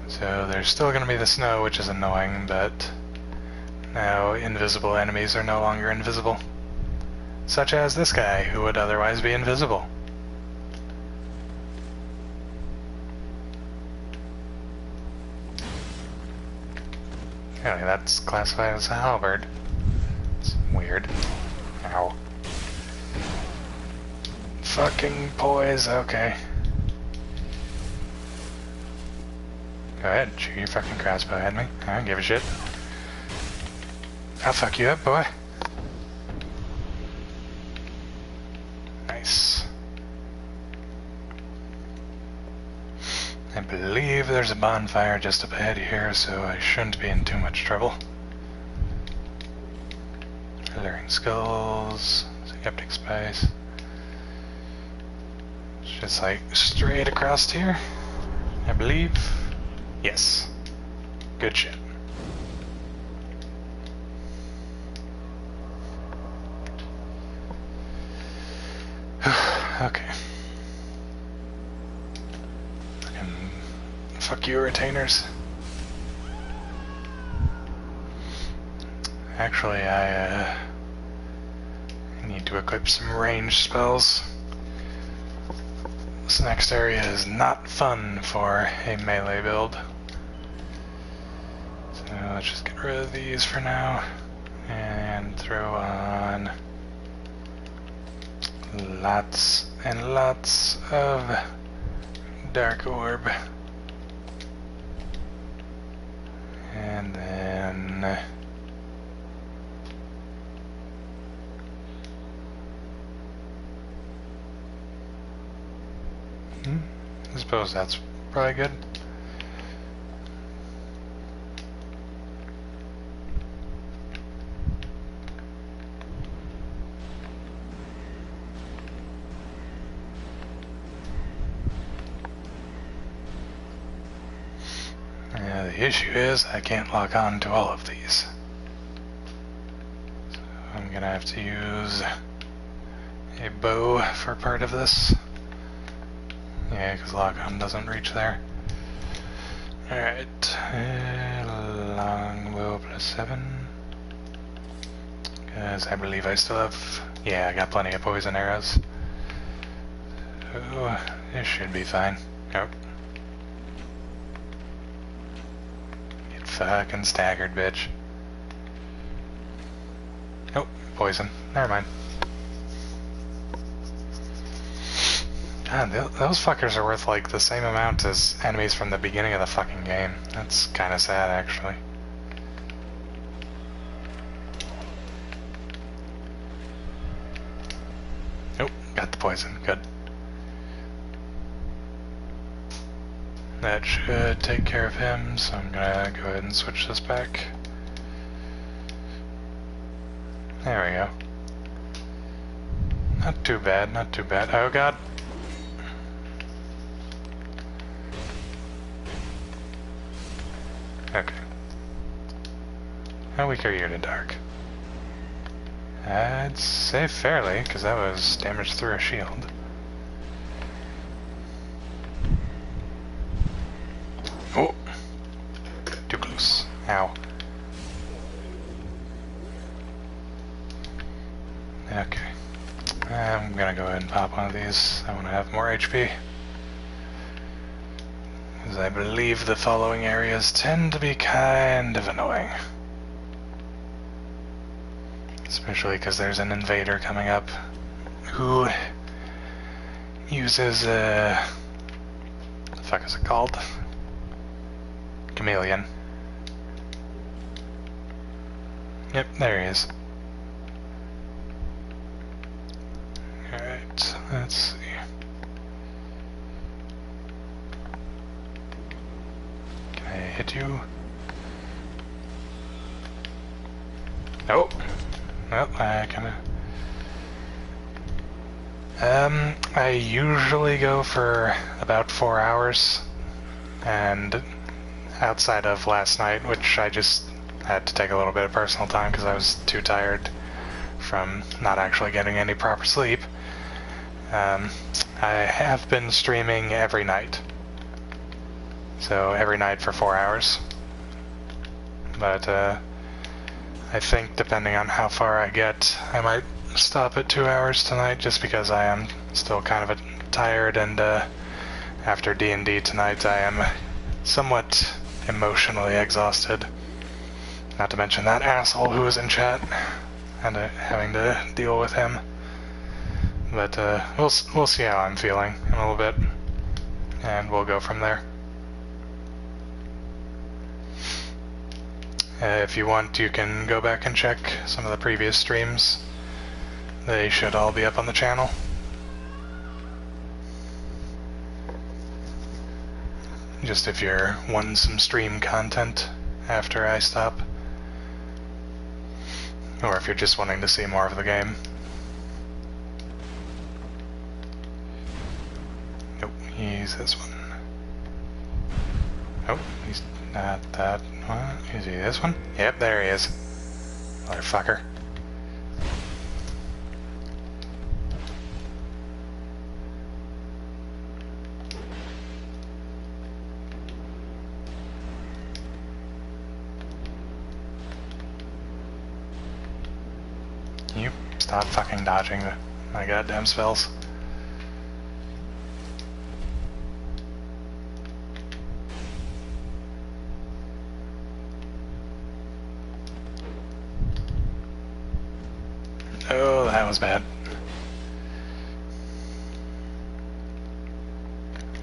So there's still going to be the snow, which is annoying, but now invisible enemies are no longer invisible. Such as this guy, who would otherwise be invisible. Okay, that's classified as a halberd. It's weird. Ow. Fucking poise, okay. Go ahead, shoot your fucking crossbow at me. I don't give a shit. I'll fuck you up, boy. Nice. I believe there's a bonfire just up ahead here, so I shouldn't be in too much trouble. Alluring skulls, skeptic spice. It's just like straight across here, I believe. Yes. Good shit. Okay. Fuck you, retainers. Actually, I need to equip some ranged spells. This next area is not fun for a melee build. So let's just get rid of these for now and throw on lots and lots of dark orb. And then I suppose that's probably good. Yeah, the issue is I can't lock on to all of these. So I'm gonna have to use a bow for part of this. Yeah, because lock-on doesn't reach there. Alright, longbow +7. Because I believe I still have... Yeah, I got plenty of poison arrows. So, this should be fine. Nope. Get fucking staggered, bitch. Nope, poison. Never mind. God, those fuckers are worth like the same amount as enemies from the beginning of the fucking game. That's kind of sad, actually. Nope, got the poison. Good. That should take care of him, so I'm gonna go ahead and switch this back. There we go. Not too bad, not too bad. Oh god. Okay. How weak are you to dark? I'd say fairly, because that was damage through a shield. Oh! Too close. Ow. Okay. I'm gonna go ahead and pop one of these. I want to have more HP. Because I believe the following areas tend to be kind of annoying. Especially because there's an invader coming up who uses what the fuck is it called? Chameleon. Yep, there he is. Alright, let's see. Can I hit you? Oh! Well, I kinda... I usually go for about 4 hours, and outside of last night, which I just had to take a little bit of personal time because I was too tired from not actually getting any proper sleep, I have been streaming every night. So every night for 4 hours. But, I think depending on how far I get, I might stop at 2 hours tonight just because I am still kind of tired, and after D&D tonight I am somewhat emotionally exhausted. Not to mention that asshole who was in chat and having to deal with him. But we'll see how I'm feeling in a little bit, and we'll go from there. If you want, you can go back and check some of the previous streams. They should all be up on the channel. Just if you're wanting some stream content after I stop. Or if you're just wanting to see more of the game. Nope, he's this one. Nope, he's not that one. Is he this one? Yep, there he is. Motherfucker. You stop fucking dodging my goddamn spells. Oh, that was bad.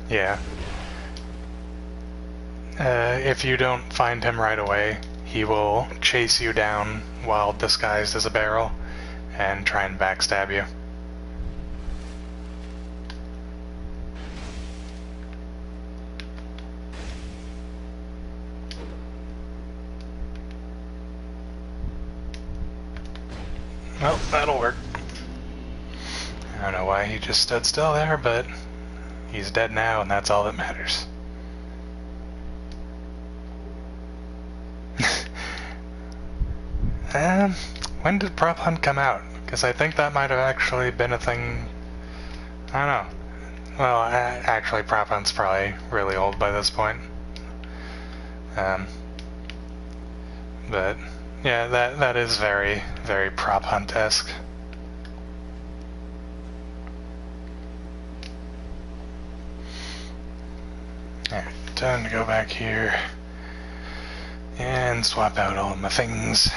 Yeah. If you don't find him right away, he will chase you down while disguised as a barrel and try and backstab you. Well, that'll work. I don't know why he just stood still there, but he's dead now, and that's all that matters. When did Prop Hunt come out? Because I think that might have actually been a thing. I don't know. Well, actually, Prop Hunt's probably really old by this point. But yeah, that is very, very Prop Hunt-esque. Alright, time to go back here and swap out all of my things.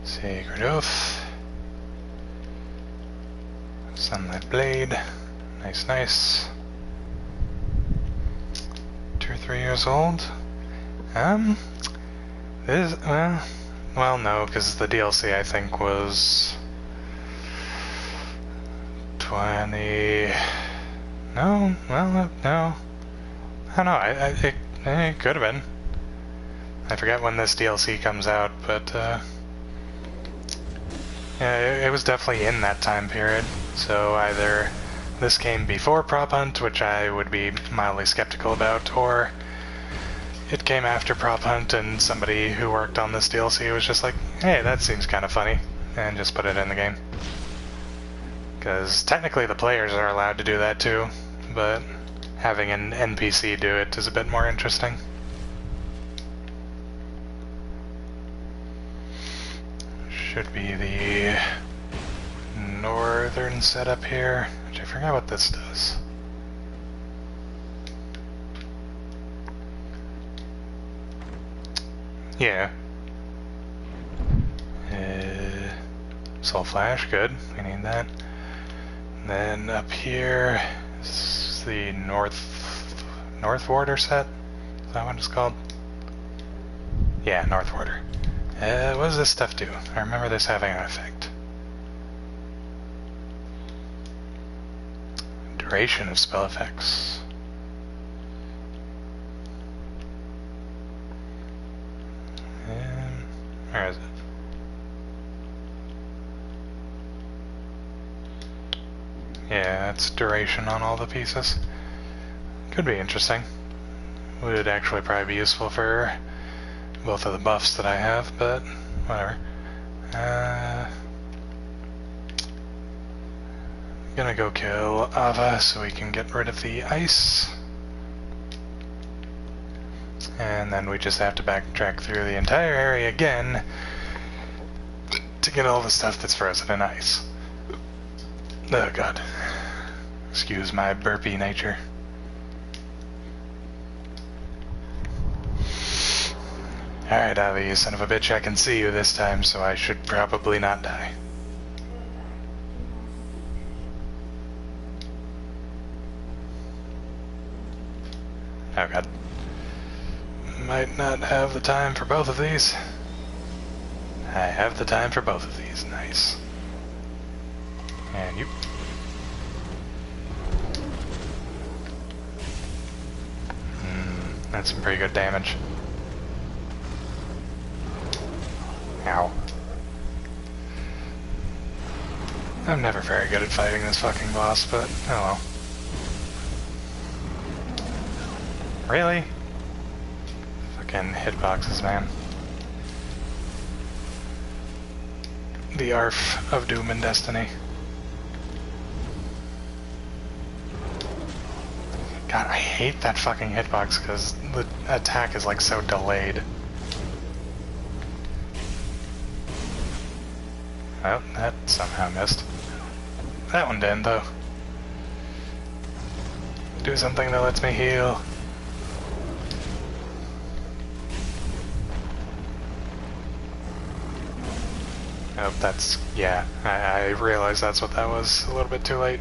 Sacred Oath. Sunlight Blade. Nice, nice. 2 or 3 years old. This, well, no, because the DLC I think was 20. No, well, no. I don't know. It could have been. I forget when this DLC comes out, but yeah, it was definitely in that time period. So either this came before Prop Hunt, which I would be mildly skeptical about, or it came after Prop Hunt and somebody who worked on this DLC was just like, hey, that seems kind of funny, and just put it in the game. Because technically the players are allowed to do that too, but having an NPC do it is a bit more interesting. Should be the northern setup here, which I forgot what this does. Yeah. Soul Flash, good. We need that. And then up here is the North Warder set. Is that what it's called? Yeah, North Warder. What does this stuff do? I remember this having an effect. Duration of spell effects. Where is it? Yeah, it's duration on all the pieces. Could be interesting. Would actually probably be useful for both of the buffs that I have, but whatever. Gonna go kill Ava so we can get rid of the ice. And then we just have to backtrack through the entire area again to get all the stuff that's frozen in ice. Oh god. Excuse my burpy nature. Alright, Avi, you son of a bitch, I can see you this time, so I should probably not die. Oh god. Might not have the time for both of these. I have the time for both of these. Nice. And you. That's some pretty good damage. Ow. I'm never very good at fighting this fucking boss, but oh well. Really? Fucking hitboxes, man. The ARF of Doom and Destiny. God, I hate that fucking hitbox because the attack is like so delayed. Oh, that somehow missed. That one didn't, though. Do something that lets me heal. Oh, that's... yeah, I realized that's what that was a little bit too late.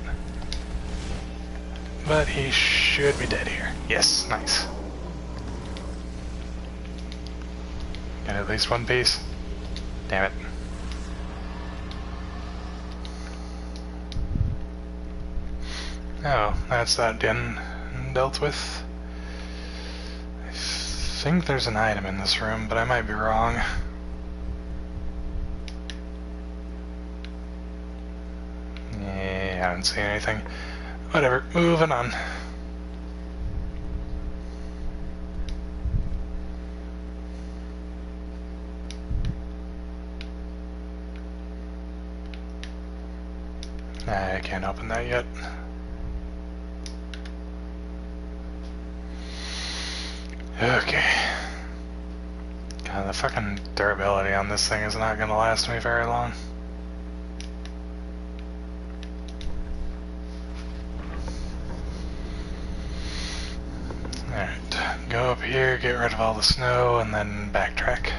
But he should be dead here. Yes, nice. Got at least one piece. Damn it. Oh, that's that done dealt with. I think there's an item in this room, but I might be wrong. Yeah, I haven't seen anything. Whatever, moving on. I can't open that yet. Okay. God, the fucking durability on this thing is not gonna last me very long. Alright, go up here, get rid of all the snow, and then backtrack.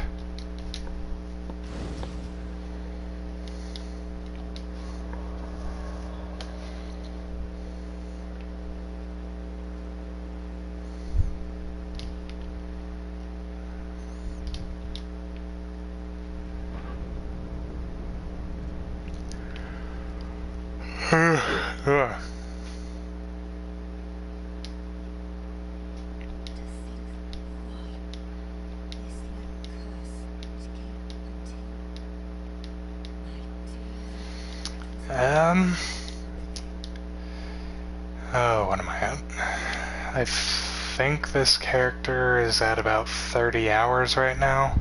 I think this character is at about 30 hours right now,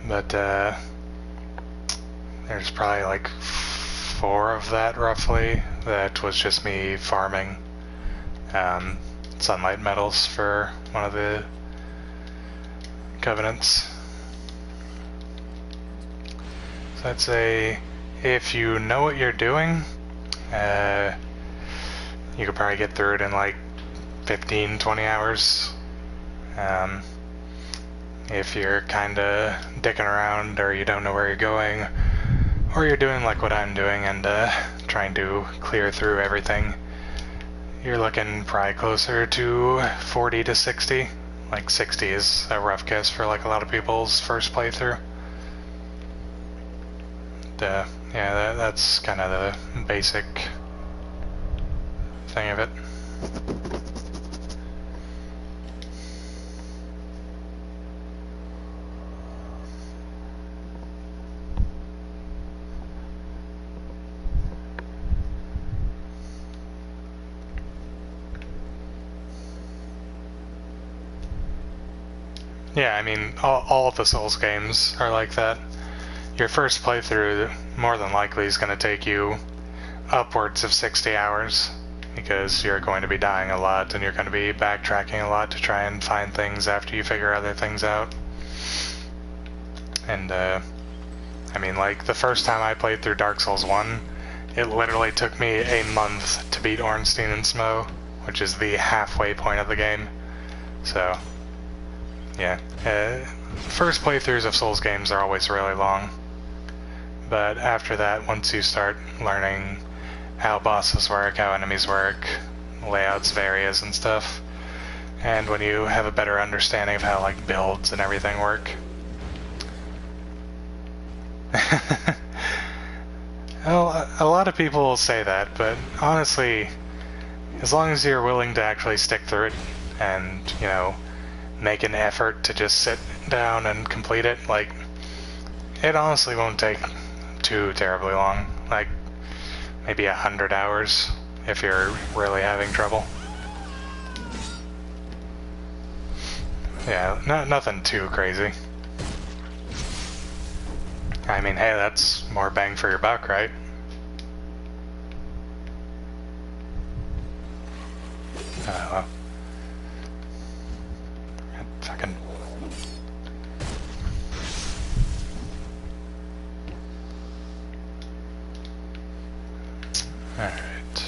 but there's probably like 4 of that roughly that was just me farming sunlight metals for one of the covenants. So I'd say if you know what you're doing, you could probably get through it in like 15-20 hours. If you're kinda dicking around or you don't know where you're going, or you're doing like what I'm doing and trying to clear through everything, you're looking probably closer to 40 to 60. Like 60 is a rough guess for like a lot of people's first playthrough. Yeah, that's kind of the basic thing of it. Yeah, I mean, all of the Souls games are like that. Your first playthrough more than likely is going to take you upwards of 60 hours because you're going to be dying a lot and you're going to be backtracking a lot to try and find things after you figure other things out. And I mean, like the first time I played through Dark Souls 1, it literally took me a month to beat Ornstein and Smough, which is the halfway point of the game. So yeah, first playthroughs of Souls games are always really long. But after that, once you start learning how bosses work, how enemies work, layouts, areas, and stuff, and when you have a better understanding of how like builds and everything work. Well, a lot of people will say that, but honestly, as long as you're willing to actually stick through it and, you know, make an effort to just sit down and complete it, like, it honestly won't take too terribly long. Like, maybe 100 hours if you're really having trouble. Yeah, nothing too crazy. I mean, hey, that's more bang for your buck, right? Well. Fucking... Alright.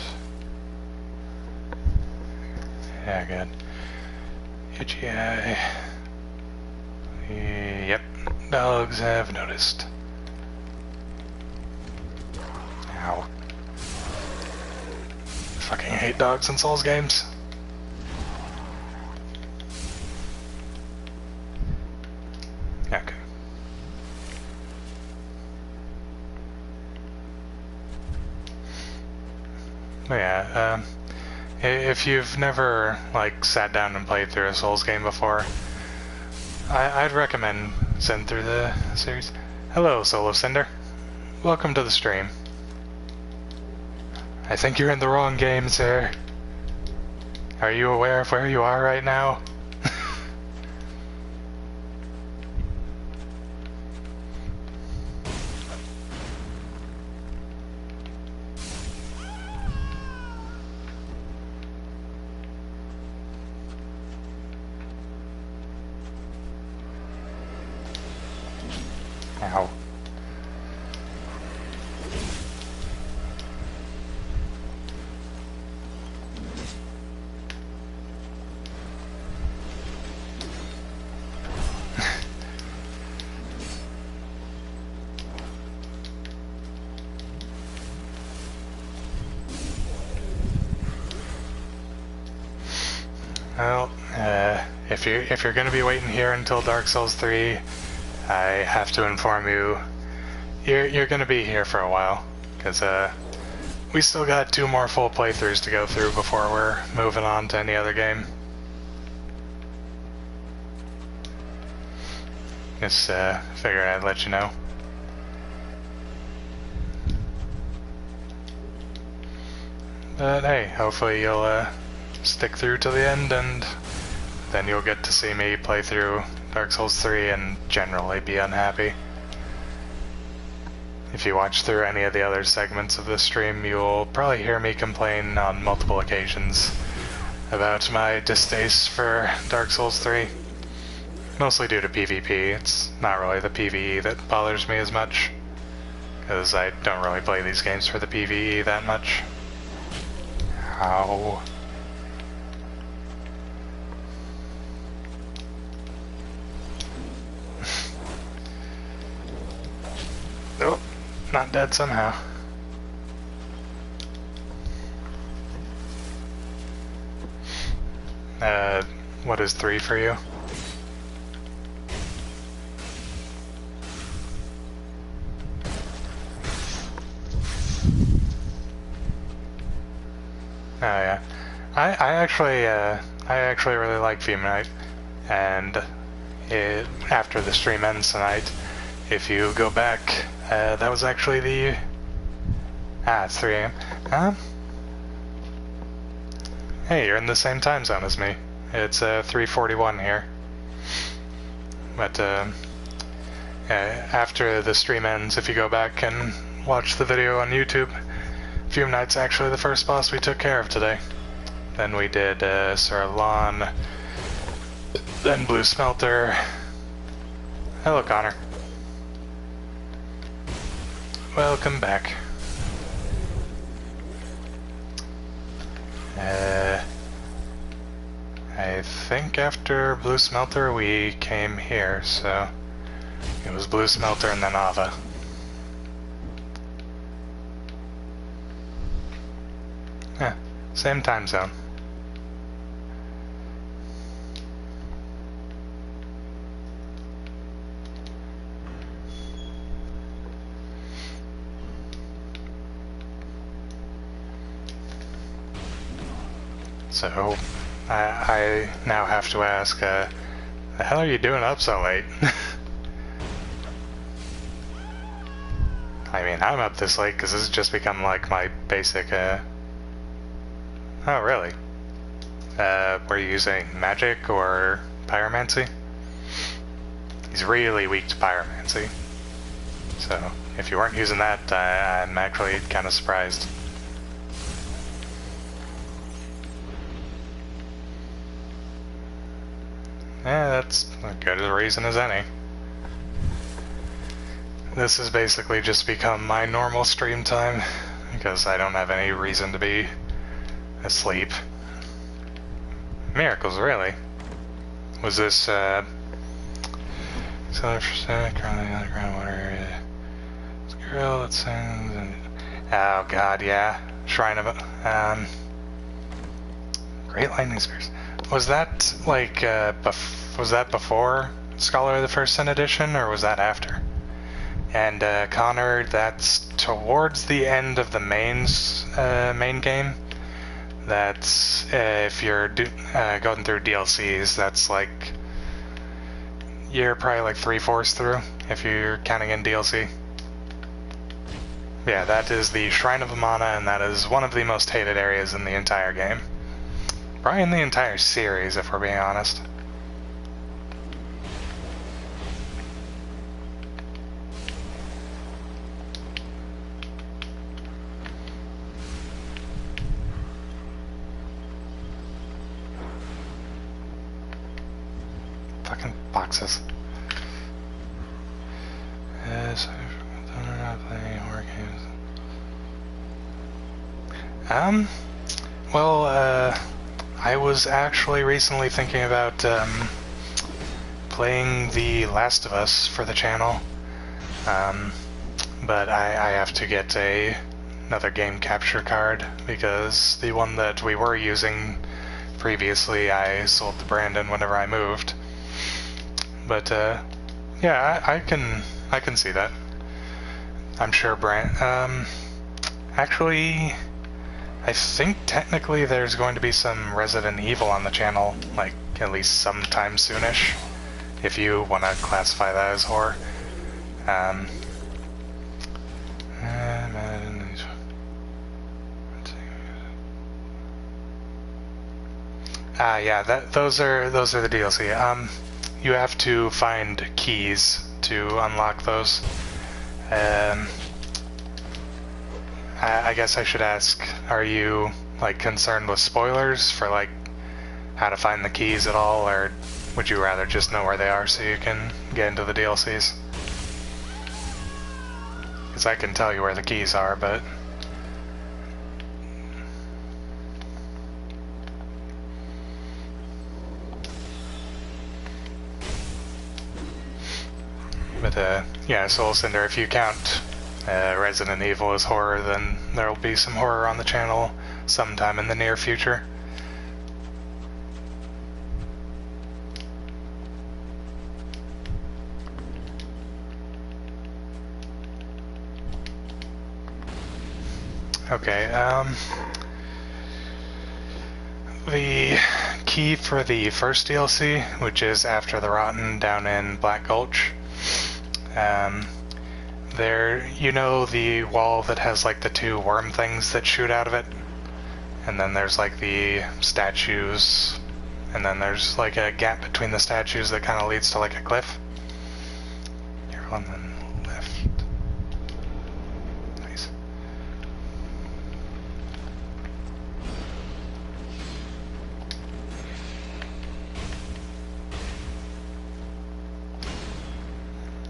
Yeah, good. AGI. Yep, dogs have noticed. Ow. Fucking hate dogs in Souls games. Okay. But yeah, if you've never like sat down and played through a Souls game before, I'd recommend sitting through the series. Hello, Soul of Cinder. Welcome to the stream. I think you're in the wrong game, sir. Are you aware of where you are right now? Ow. Well, if you're gonna be waiting here until Dark Souls 3, I have to inform you, you're gonna be here for a while, because we still got 2 more full playthroughs to go through before we're moving on to any other game. Just figured I'd let you know. But hey, hopefully you'll stick through to the end, and then you'll get to see me play through Dark Souls 3 and generally be unhappy. If you watch through any of the other segments of this stream, you'll probably hear me complain on multiple occasions about my distaste for Dark Souls 3. Mostly due to PvP. It's not really the PvE that bothers me as much, because I don't really play these games for the PvE that much. Ow. Oh, not dead somehow. What is 3 for you? Oh yeah, I actually really like Theme Night, and after the stream ends tonight, if you go back, that was actually the it's 3 AM. Hey, you're in the same time zone as me. It's 3:41 here. But after the stream ends, if you go back and watch the video on YouTube, Fume Knight's actually the first boss we took care of today. Then we did Sir Lon, then Blue Smelter. Hello, Connor. Welcome back. I think after Blue Smelter we came here, so it was Blue Smelter and then Ava. Yeah, same time zone. So, I now have to ask, the hell are you doing up so late? I mean, I'm up this late because this has just become like my basic, Oh, really? Were you using magic or pyromancy? He's really weak to pyromancy. So, if you weren't using that, I'm actually kind of surprised. Yeah, that's as good a reason as any. This has basically just become my normal stream time, because I don't have any reason to be asleep. Miracles, really? Was this, so currently on the groundwater area. Girl, that sounds, oh god, yeah. Shrine of, Great Lightning Spears. Was that, like, was that before Scholar of the First Sin Edition, or was that after? And, Connor, that's towards the end of the main game. That's, if you're going through DLCs, that's like, you're probably like 3/4 through, if you're counting in DLC. Yeah, that is the Shrine of Amana, and that is one of the most hated areas in the entire game. Probably in the entire series, if we're being honest. Fucking boxes. So I'm not playing horror games. Well, I was actually recently thinking about playing The Last of Us for the channel, but I have to get another game capture card, because the one that we were using previously I sold to Brandon whenever I moved. But yeah, I can see that. I'm sure actually, I think technically there's going to be some Resident Evil on the channel, like, at least sometime soonish, if you want to classify that as horror. Yeah, those are the DLC. You have to find keys to unlock those. I guess I should ask, are you like concerned with spoilers for like how to find the keys at all, or would you rather just know where they are so you can get into the DLCs? Because I can tell you where the keys are, but... yeah, Soul Cinder, if you count Resident Evil as horror, then there'll be some horror on the channel sometime in the near future. Okay, the key for the first DLC, which is After the Rotten down in Black Gulch, there, you know the wall that has like the two worm things that shoot out of it? And then there's like the statues, and then there's like a gap between the statues that kind of leads to like a cliff. Here, on the left. Nice.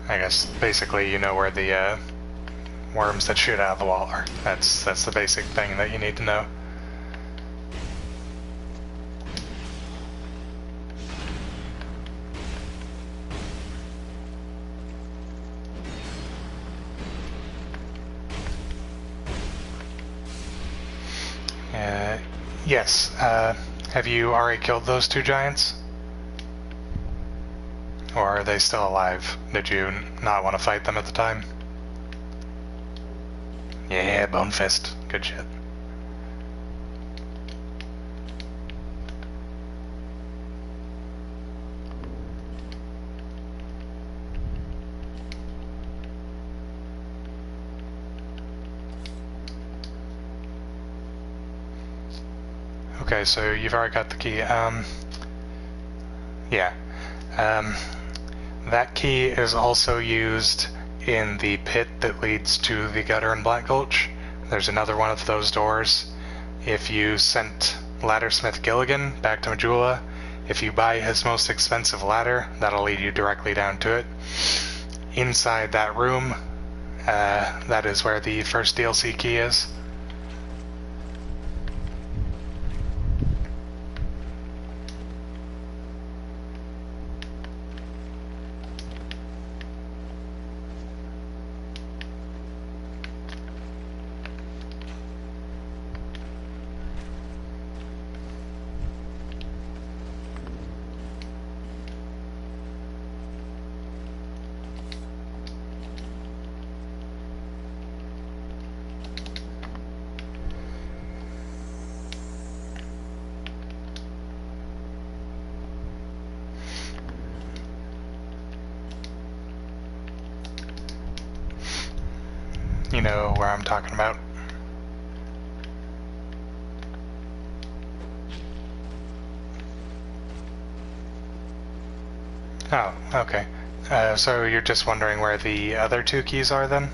I guess basically you know where the worms that shoot out of the wall are. That's the basic thing that you need to know. Yes. Have you already killed those two giants? Or are they still alive? Did you not want to fight them at the time? Yeah, Bone Fist. Good shit. Okay, so you've already got the key. Yeah. That key is also used in the pit that leads to the gutter in Black Gulch. There's another one of those doors. If you sent Laddersmith Gilligan back to Majula, if you buy his most expensive ladder, that'll lead you directly down to it. Inside that room, that is where the first DLC key is. You know where I'm talking about. Oh, okay. So you're just wondering where the other two keys are then?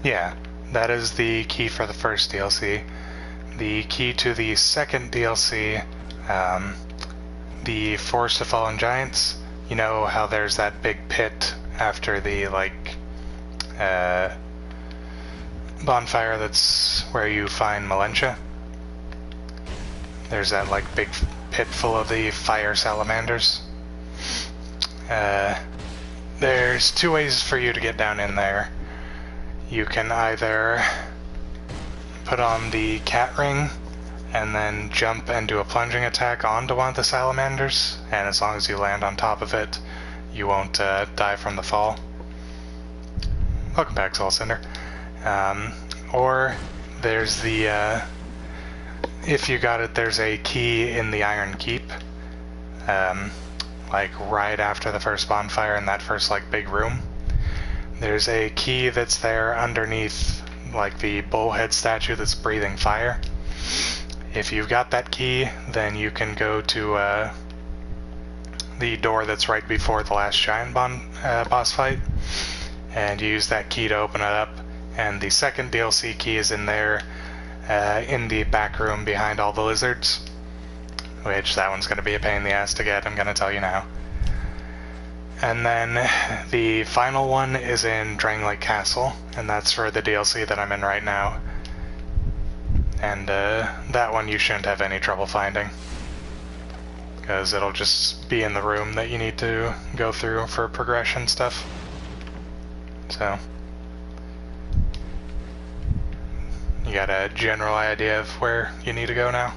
Yeah, that is the key for the first DLC. The key to the second DLC, the Forest of Fallen Giants, you know how there's that big pit after the, like, bonfire that's where you find Melentia? There's that like big pit full of the fire salamanders. There's two ways for you to get down in there. You can either put on the cat ring and then jump and do a plunging attack onto one of the salamanders, and as long as you land on top of it, you won't die from the fall. Welcome back, Soul Cinder. Or there's the, if you got it, there's a key in the Iron Keep, like right after the first bonfire in that first like big room. There's a key that's there underneath like the bullhead statue that's breathing fire. If you've got that key, then you can go to the door that's right before the last giant boss fight, and use that key to open it up. And the second DLC key is in there, in the back room behind all the lizards, which that one's going to be a pain in the ass to get, I'm going to tell you now. And then the final one is in Drang Lake Castle, and that's for the DLC that I'm in right now. And that one you shouldn't have any trouble finding, because it'll just be in the room that you need to go through for progression stuff. So you got a general idea of where you need to go now?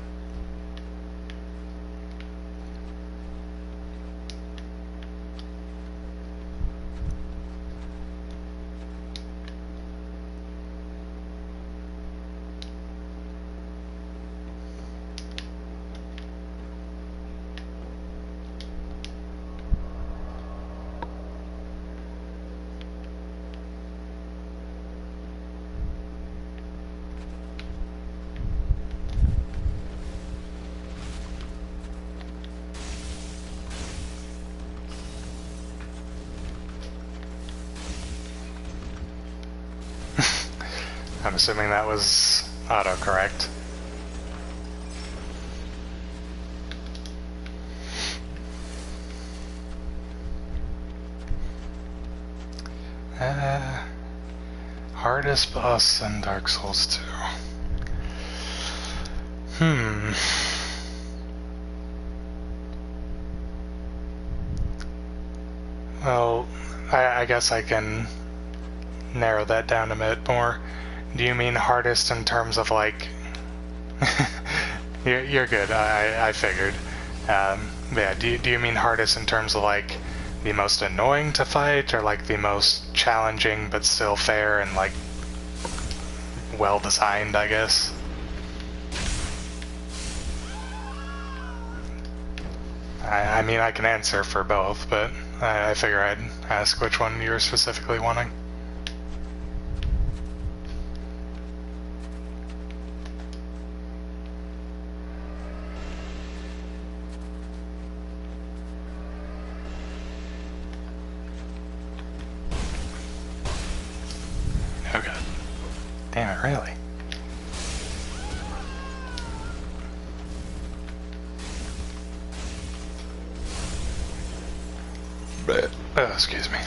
I'm assuming that was autocorrect. Hardest boss in Dark Souls 2. Well, I guess I can narrow that down a bit more. Do you mean hardest in terms of like... you're good, I figured. Yeah, do you mean hardest in terms of like the most annoying to fight, or like the most challenging but still fair and like well designed, I guess? I mean, I can answer for both, but I figure I'd ask which one you were specifically wanting. Oh god. Damn it, really? Oh, excuse me.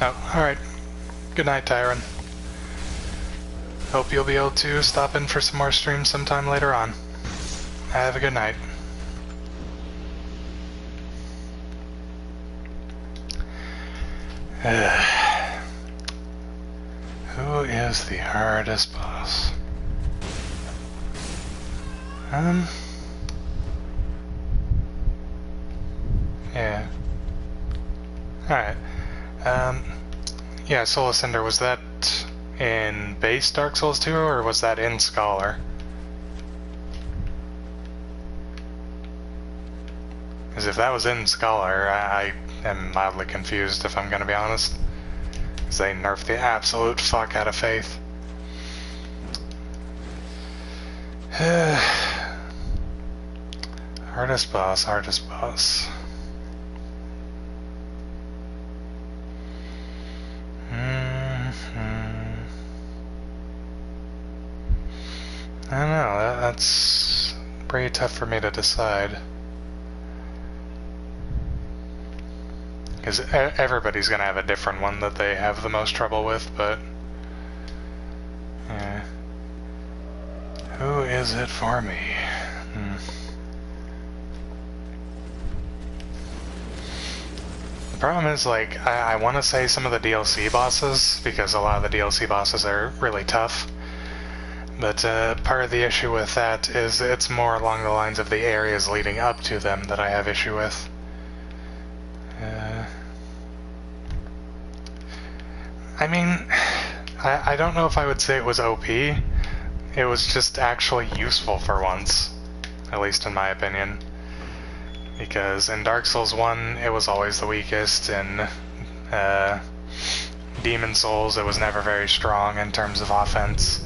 Oh, alright. Good night, Tyron. Hope you'll be able to stop in for some more streams sometime later on. Have a good night. Who is the hardest boss? Yeah. Alright. Yeah, Soul Ascender, was that in base Dark Souls 2, or was that in Scholar? Because if that was in Scholar, I am mildly confused, if I'm gonna be honest. Because they nerfed the absolute fuck out of Faith. Hardest boss, hardest boss. I don't know, that's pretty tough for me to decide. Because everybody's gonna have a different one that they have the most trouble with, but... yeah. Who is it for me? The problem is, like, I want to say some of the DLC bosses, because a lot of the DLC bosses are really tough. But part of the issue with that is it's more along the lines of the areas leading up to them that I have issue with. I mean, I don't know if I would say it was OP. It was just actually useful for once, at least in my opinion. Because in Dark Souls 1, it was always the weakest. In Demon Souls, it was never very strong in terms of offense.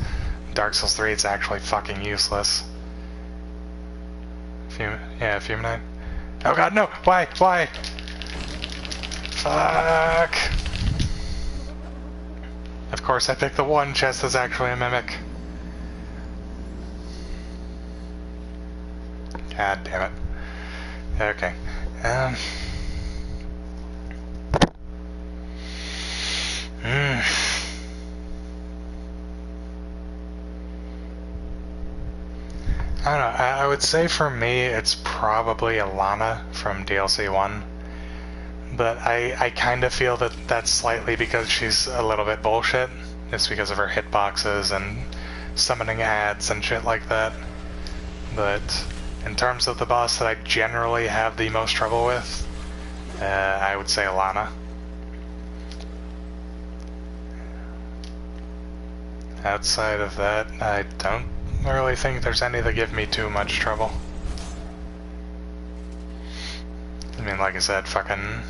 Dark Souls 3, it's actually fucking useless. Fuminite. Oh god, no! Why? Why? Fuck! Of course, I picked the one chest that's actually a mimic. God damn it. Okay. I don't know, I would say for me it's probably Alana from DLC 1. But I kind of feel that that's slightly because she's a little bit bullshit. It's because of her hitboxes and summoning ads and shit like that. But in terms of the boss that I generally have the most trouble with, I would say Alana. Outside of that, I don't really think there's any that give me too much trouble. I mean, like I said, fucking...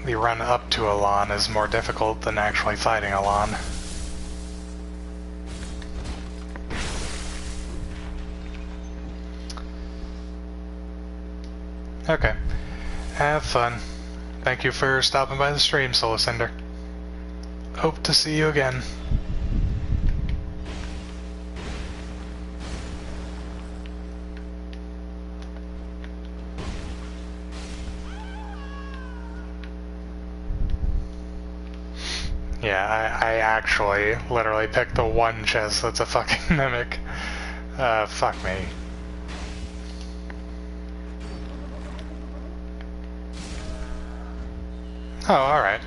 the run up to Elan is more difficult than actually fighting Elan. Okay. Have fun. Thank you for stopping by the stream, Solicinder. Hope to see you again. Yeah, I actually literally picked the one chest that's a fucking mimic. Fuck me. Oh, alright.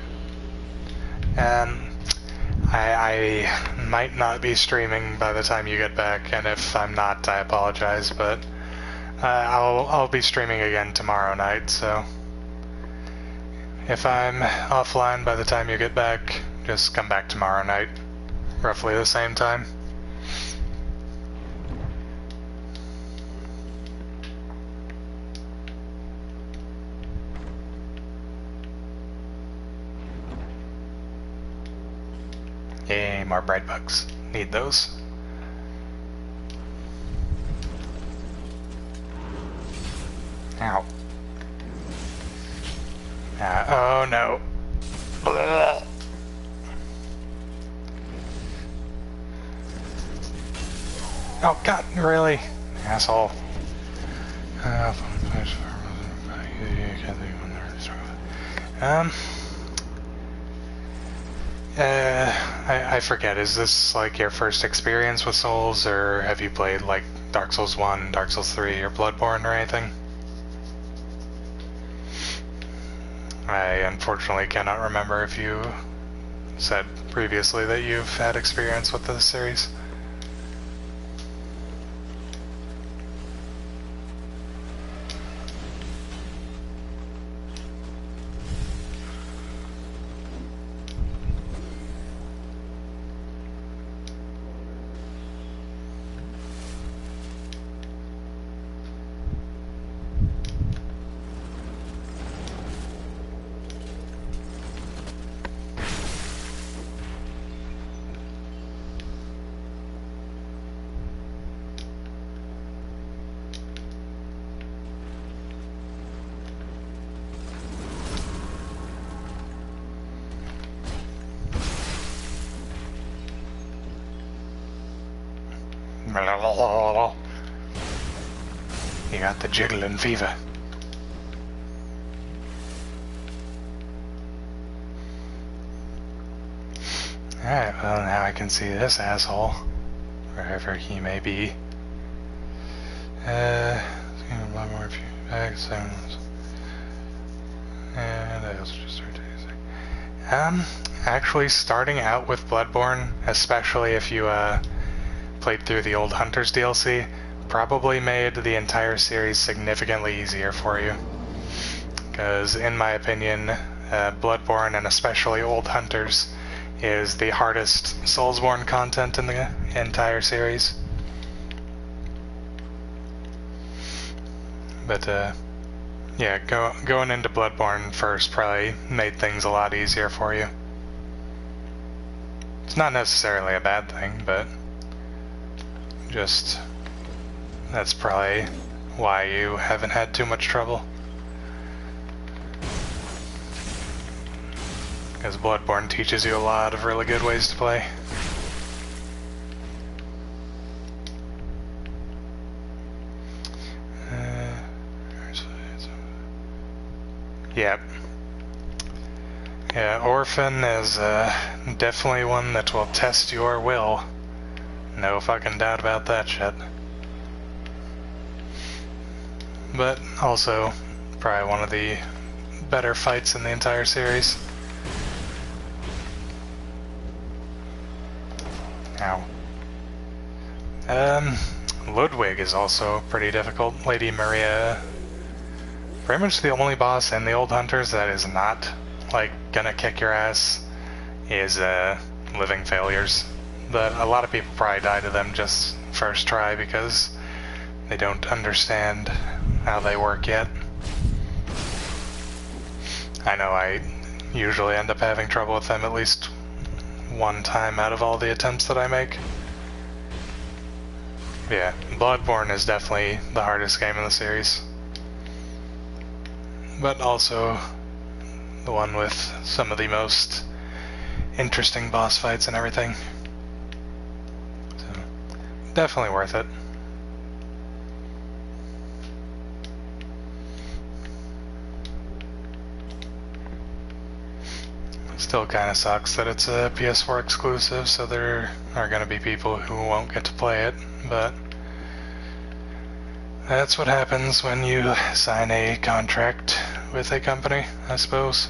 I might not be streaming by the time you get back, and if I'm not, I apologize, but I'll be streaming again tomorrow night, so if I'm offline by the time you get back, just come back tomorrow night, roughly the same time. Yay, more bright bugs. Need those. Ow. Oh no. Blah. Oh god, really? Asshole. I forget, is this like your first experience with Souls, or have you played like Dark Souls 1, Dark Souls 3, or Bloodborne or anything? I unfortunately cannot remember if you said previously that you've had experience with this series. You got the jiggling fever. Alright, well now I can see this asshole, wherever he may be. A lot more feedback, and I also just started using. Actually starting out with Bloodborne, especially if you played through the old Hunters DLC, probably made the entire series significantly easier for you. Because in my opinion, Bloodborne and especially old Hunters is the hardest Soulsborne content in the entire series. But yeah, going into Bloodborne first probably made things a lot easier for you. It's not necessarily a bad thing, but just that's probably why you haven't had too much trouble. Because Bloodborne teaches you a lot of really good ways to play. Yep. Yeah, Orphan is definitely one that will test your will. No fucking doubt about that shit. But also, probably one of the better fights in the entire series. Ow. Ludwig is also pretty difficult. Lady Maria, pretty much the only boss in the old Hunters that is not, like, gonna kick your ass is, living failures. But a lot of people probably die to them just first try because they don't understand how they work yet. I know I usually end up having trouble with them at least one time out of all the attempts that I make. Yeah, Bloodborne is definitely the hardest game in the series. But also the one with some of the most interesting boss fights and everything. So, definitely worth it. Still kind of sucks that it's a PS4 exclusive, so there are going to be people who won't get to play it, but that's what happens when you sign a contract with a company, I suppose.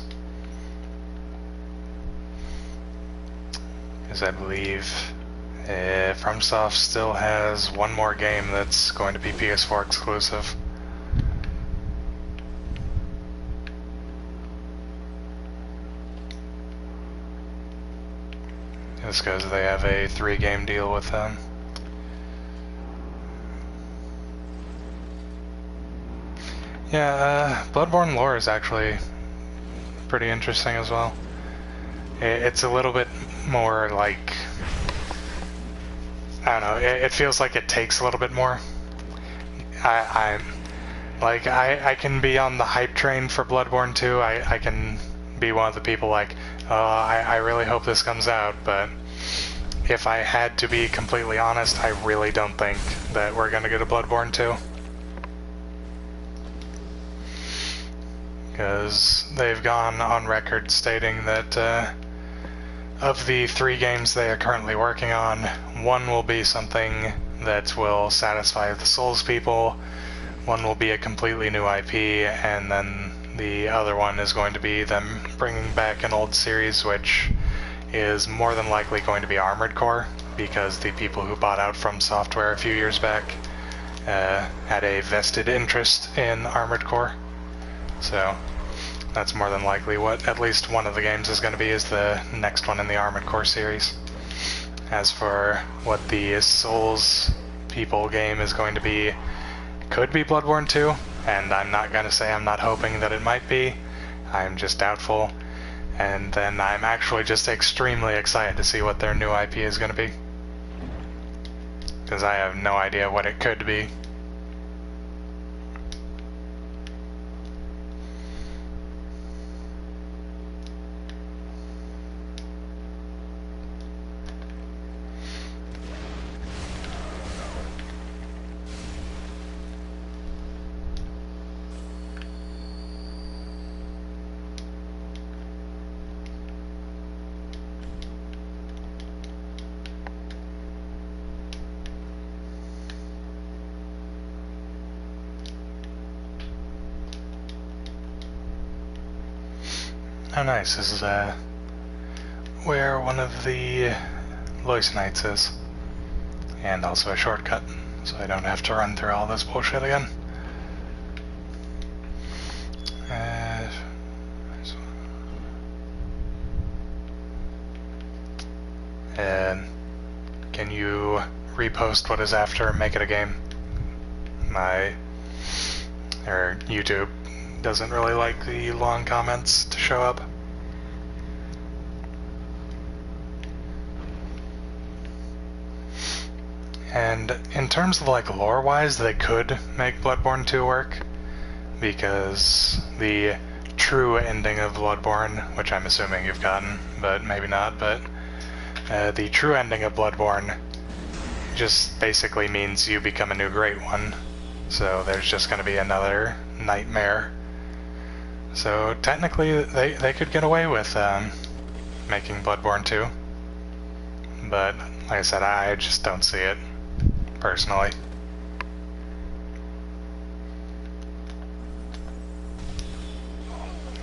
Because I believe FromSoft still has one more game that's going to be PS4 exclusive. Just because they have a 3-game deal with them. Yeah, Bloodborne lore is actually pretty interesting as well. It's a little bit more like, I don't know, it feels like it takes a little bit more. I can be on the hype train for Bloodborne 2. I can be one of the people like, oh, I really hope this comes out, but if I had to be completely honest, I really don't think that we're gonna get a Bloodborne 2. Because they've gone on record stating that of the 3 games they are currently working on, one will be something that will satisfy the Souls people, one will be a completely new IP, and then the other one is going to be them bringing back an old series, which is more than likely going to be Armored Core, because the people who bought out From Software a few years back had a vested interest in Armored Core. So that's more than likely what at least one of the games is going to be, is the next one in the Armored Core series. As for what the Souls people game is going to be, could be Bloodborne 2, and I'm not going to say I'm not hoping that it might be. I'm just doubtful. And then I'm actually just extremely excited to see what their new IP is going to be. Because I have no idea what it could be. Oh nice, this is where one of the Lois Knights is. And also a shortcut, so I don't have to run through all this bullshit again. Can you repost what is after Make It a Game? YouTube doesn't really like the long comments to show up. And in terms of like lore-wise, they could make Bloodborne 2 work, because the true ending of Bloodborne, which I'm assuming you've gotten, but maybe not, but the true ending of Bloodborne just basically means you become a new Great One. So there's just going to be another nightmare. So technically they could get away with making Bloodborne 2. But like I said, I just don't see it, personally.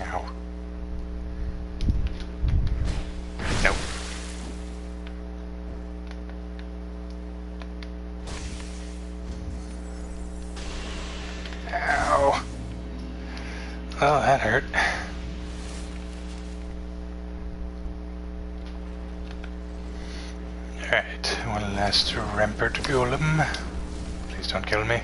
Ow. Nope. Ow. Oh, that hurt. Alright, one last rampart golem. Please don't kill me.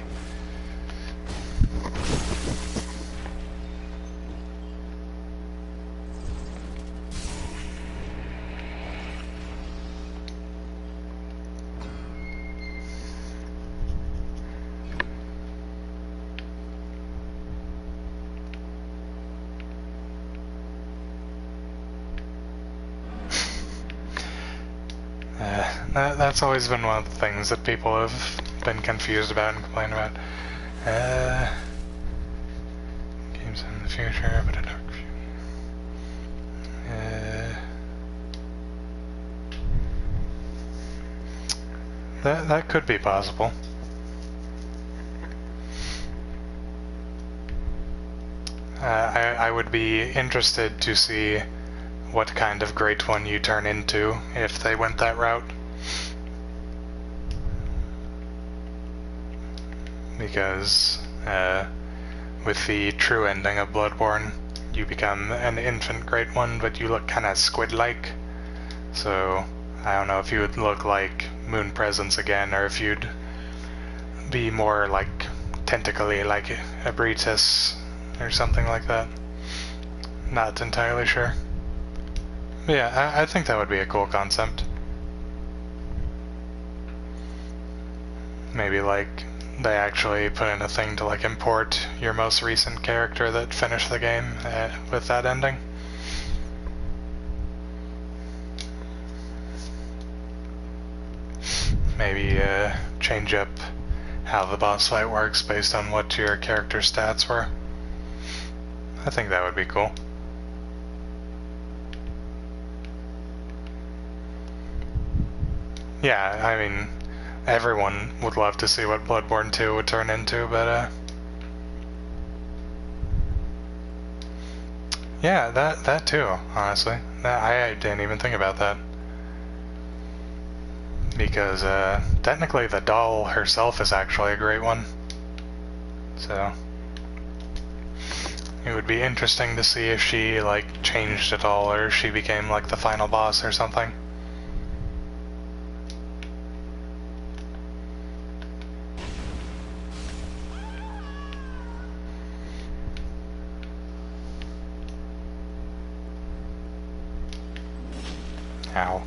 That's always been one of the things that people have been confused about and complained about. Games in the future, but a dark future. That could be possible. I would be interested to see what kind of Great One you turn into if they went that route. Because with the true ending of Bloodborne, you become an infant Great One, but you look kind of squid-like. So I don't know if you would look like Moon Presence again, or if you'd be more like tentacly like a Bretis or something like that. Not entirely sure. But yeah, I think that would be a cool concept. Maybe like they actually put in a thing to like import your most recent character that finished the game with that ending. Maybe change up how the boss fight works based on what your character's stats were. I think that would be cool. Yeah, I mean, everyone would love to see what Bloodborne 2 would turn into, but yeah, that too, honestly. I didn't even think about that. Because technically the doll herself is actually a Great One. So it would be interesting to see if she like changed at all, or she became like the final boss or something. Ow.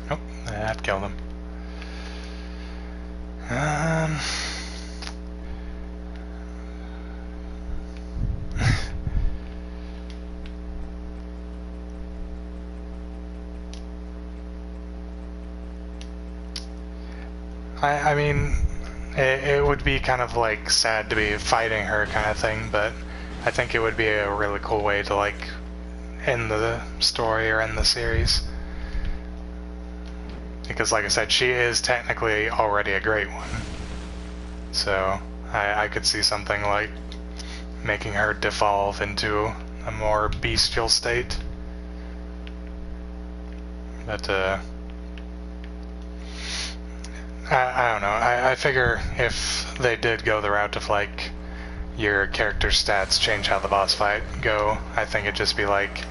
Oh, that killed him. I mean, it would be kind of like sad to be fighting her kind of thing, but I think it would be a really cool way to, like, end the story or end the series. Because, like I said, she is technically already a great one. So, I could see something like making her devolve into a more bestial state. But, I don't know. I figure if they did go the route of, like, your character's stats change how the boss fight go, I think it'd just be like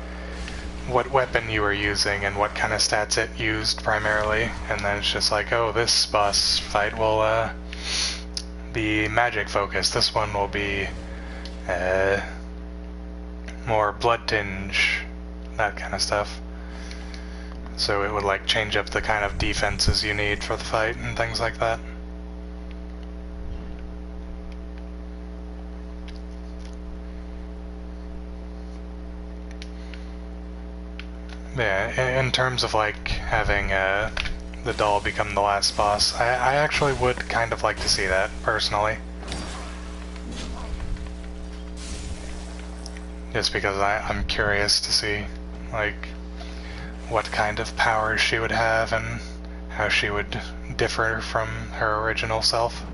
what weapon you were using and what kind of stats it used primarily, and then it's just like, oh, this boss fight will be magic focused, this one will be more blood tinge, that kind of stuff. So it would like change up the kind of defenses you need for the fight and things like that. Yeah, in terms of like having the doll become the last boss, I actually would kind of like to see that, personally. Just because I'm curious to see, like, what kind of powers she would have and how she would differ from her original self.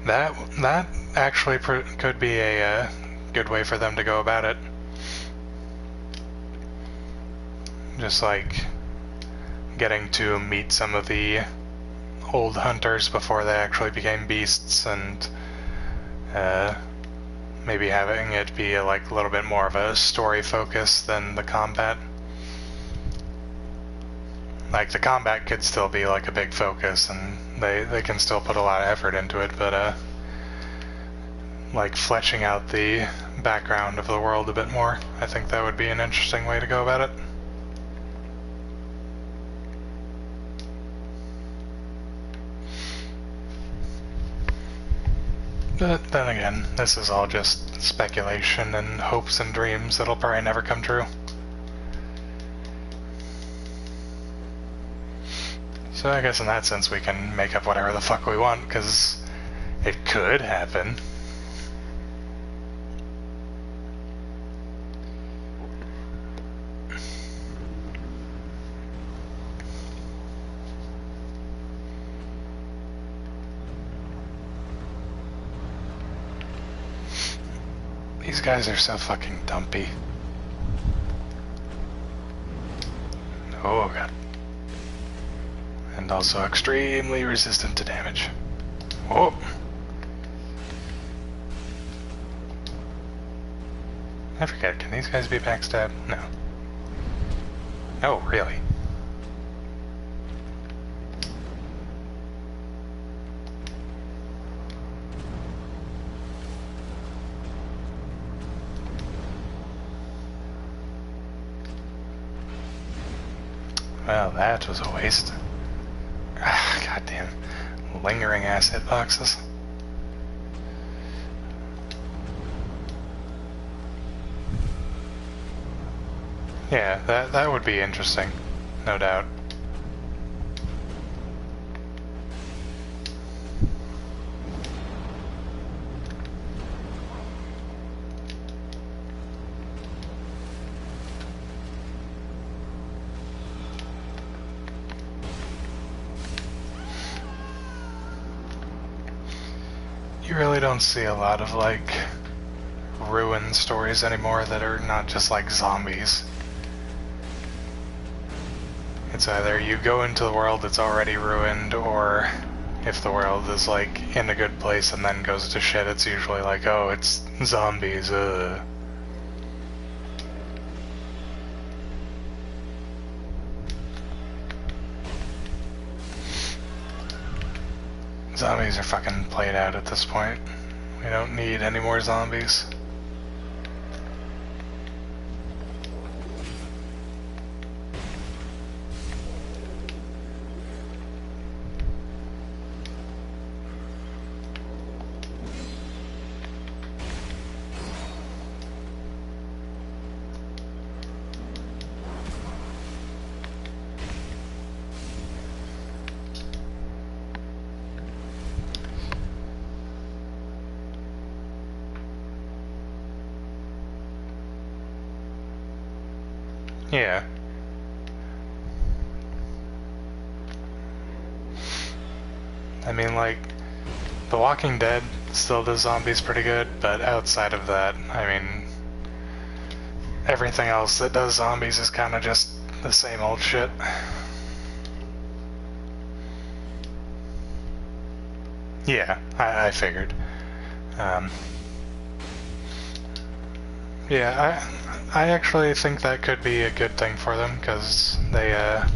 That actually could be a good way for them to go about it. Just like getting to meet some of the old hunters before they actually became beasts, and maybe having it be like a little bit more of a story focus than the combat. Like, the combat could still be like a big focus, and they can still put a lot of effort into it, but like fleshing out the background of the world a bit more, I think that would be an interesting way to go about it. But then again, this is all just speculation and hopes and dreams that'll probably never come true. So I guess in that sense we can make up whatever the fuck we want, because it could happen. These guys are so fucking dumpy. Oh god. And also extremely resistant to damage. Whoa. I forget, can these guys be backstabbed? No. Oh, really? Well, that was a waste. Ah, goddamn. Lingering ass hitboxes. Yeah, that would be interesting, no doubt. You really don't see a lot of, like, ruin stories anymore that are not just like zombies. It's either you go into the world that's already ruined, or if the world is like in a good place and then goes to shit, it's usually like, oh, it's zombies, Zombies are fucking played out at this point. We don't need any more zombies. Yeah. I mean, like, The Walking Dead still does zombies pretty good, but outside of that, I mean, everything else that does zombies is kind of just the same old shit. Yeah, I figured. Yeah, I actually think that could be a good thing for them, because they're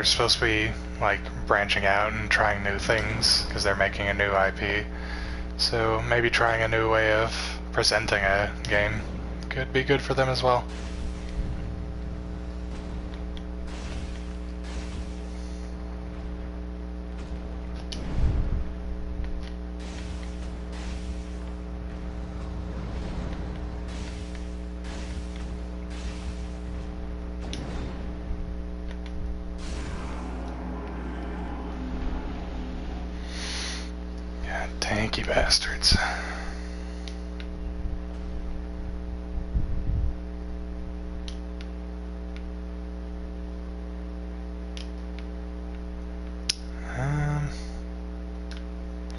supposed to be, like, branching out and trying new things, because they're making a new IP. So maybe trying a new way of presenting a game could be good for them as well. God, tanky bastards.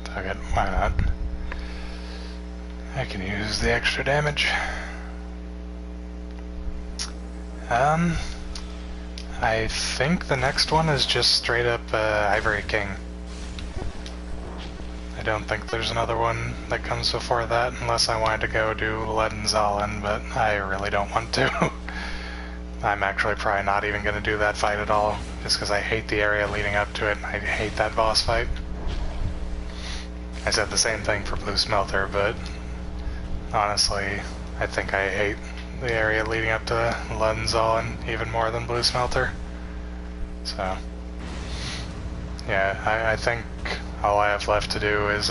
Fuck it, why not? I can use the extra damage. I think the next one is just straight up Ivory King. I don't think there's another one that comes before that unless I wanted to go do Ledenzalen, but I really don't want to. I'm actually probably not even going to do that fight at all, just because I hate the area leading up to it and I hate that boss fight. I said the same thing for Blue Smelter, but honestly, I think I hate the area leading up to Ledenzalen even more than Blue Smelter. So, yeah, I think all I have left to do is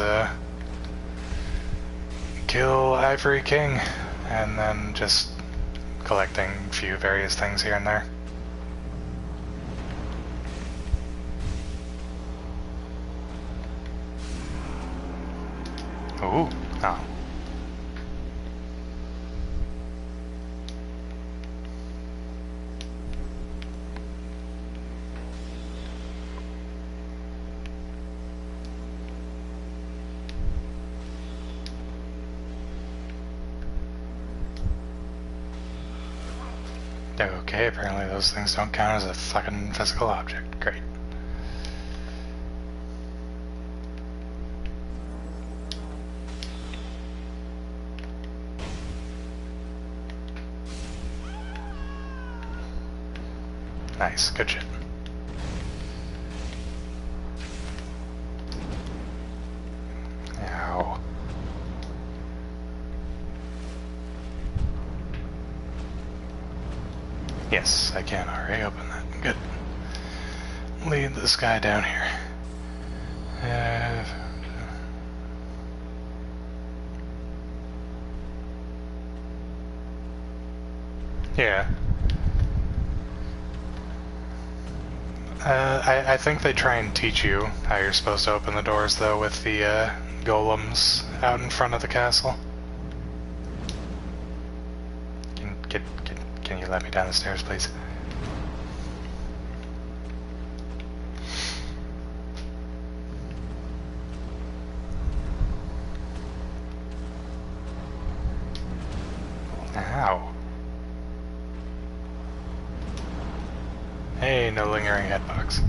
kill Ivory King, and then just collecting a few various things here and there. Ooh, oh. Okay, apparently those things don't count as a fucking physical object. Great. Nice, good shit. Ow. Yes, I can already open that. Good. Lead this guy down here. Yeah. I think they try and teach you how you're supposed to open the doors, though, with the golems out in front of the castle. Can you let me down the stairs, please? Ow. Hey, no lingering hitbox.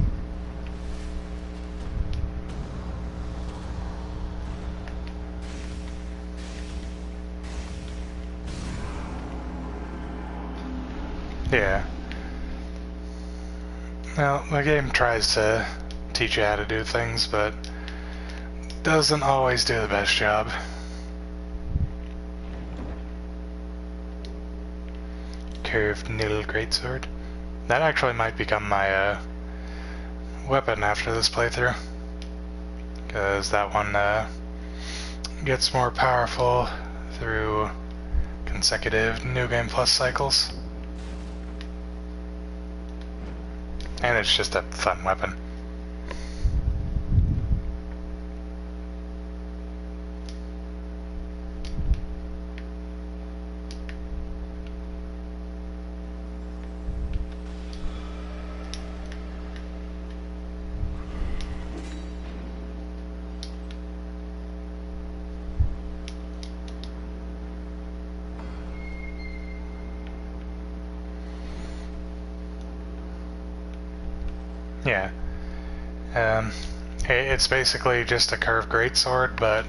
Yeah. Well, the game tries to teach you how to do things, but doesn't always do the best job. Curved Nil Greatsword. That actually might become my weapon after this playthrough, because that one gets more powerful through consecutive New Game Plus cycles. And it's just a fun weapon. Yeah. It's basically just a curved greatsword, but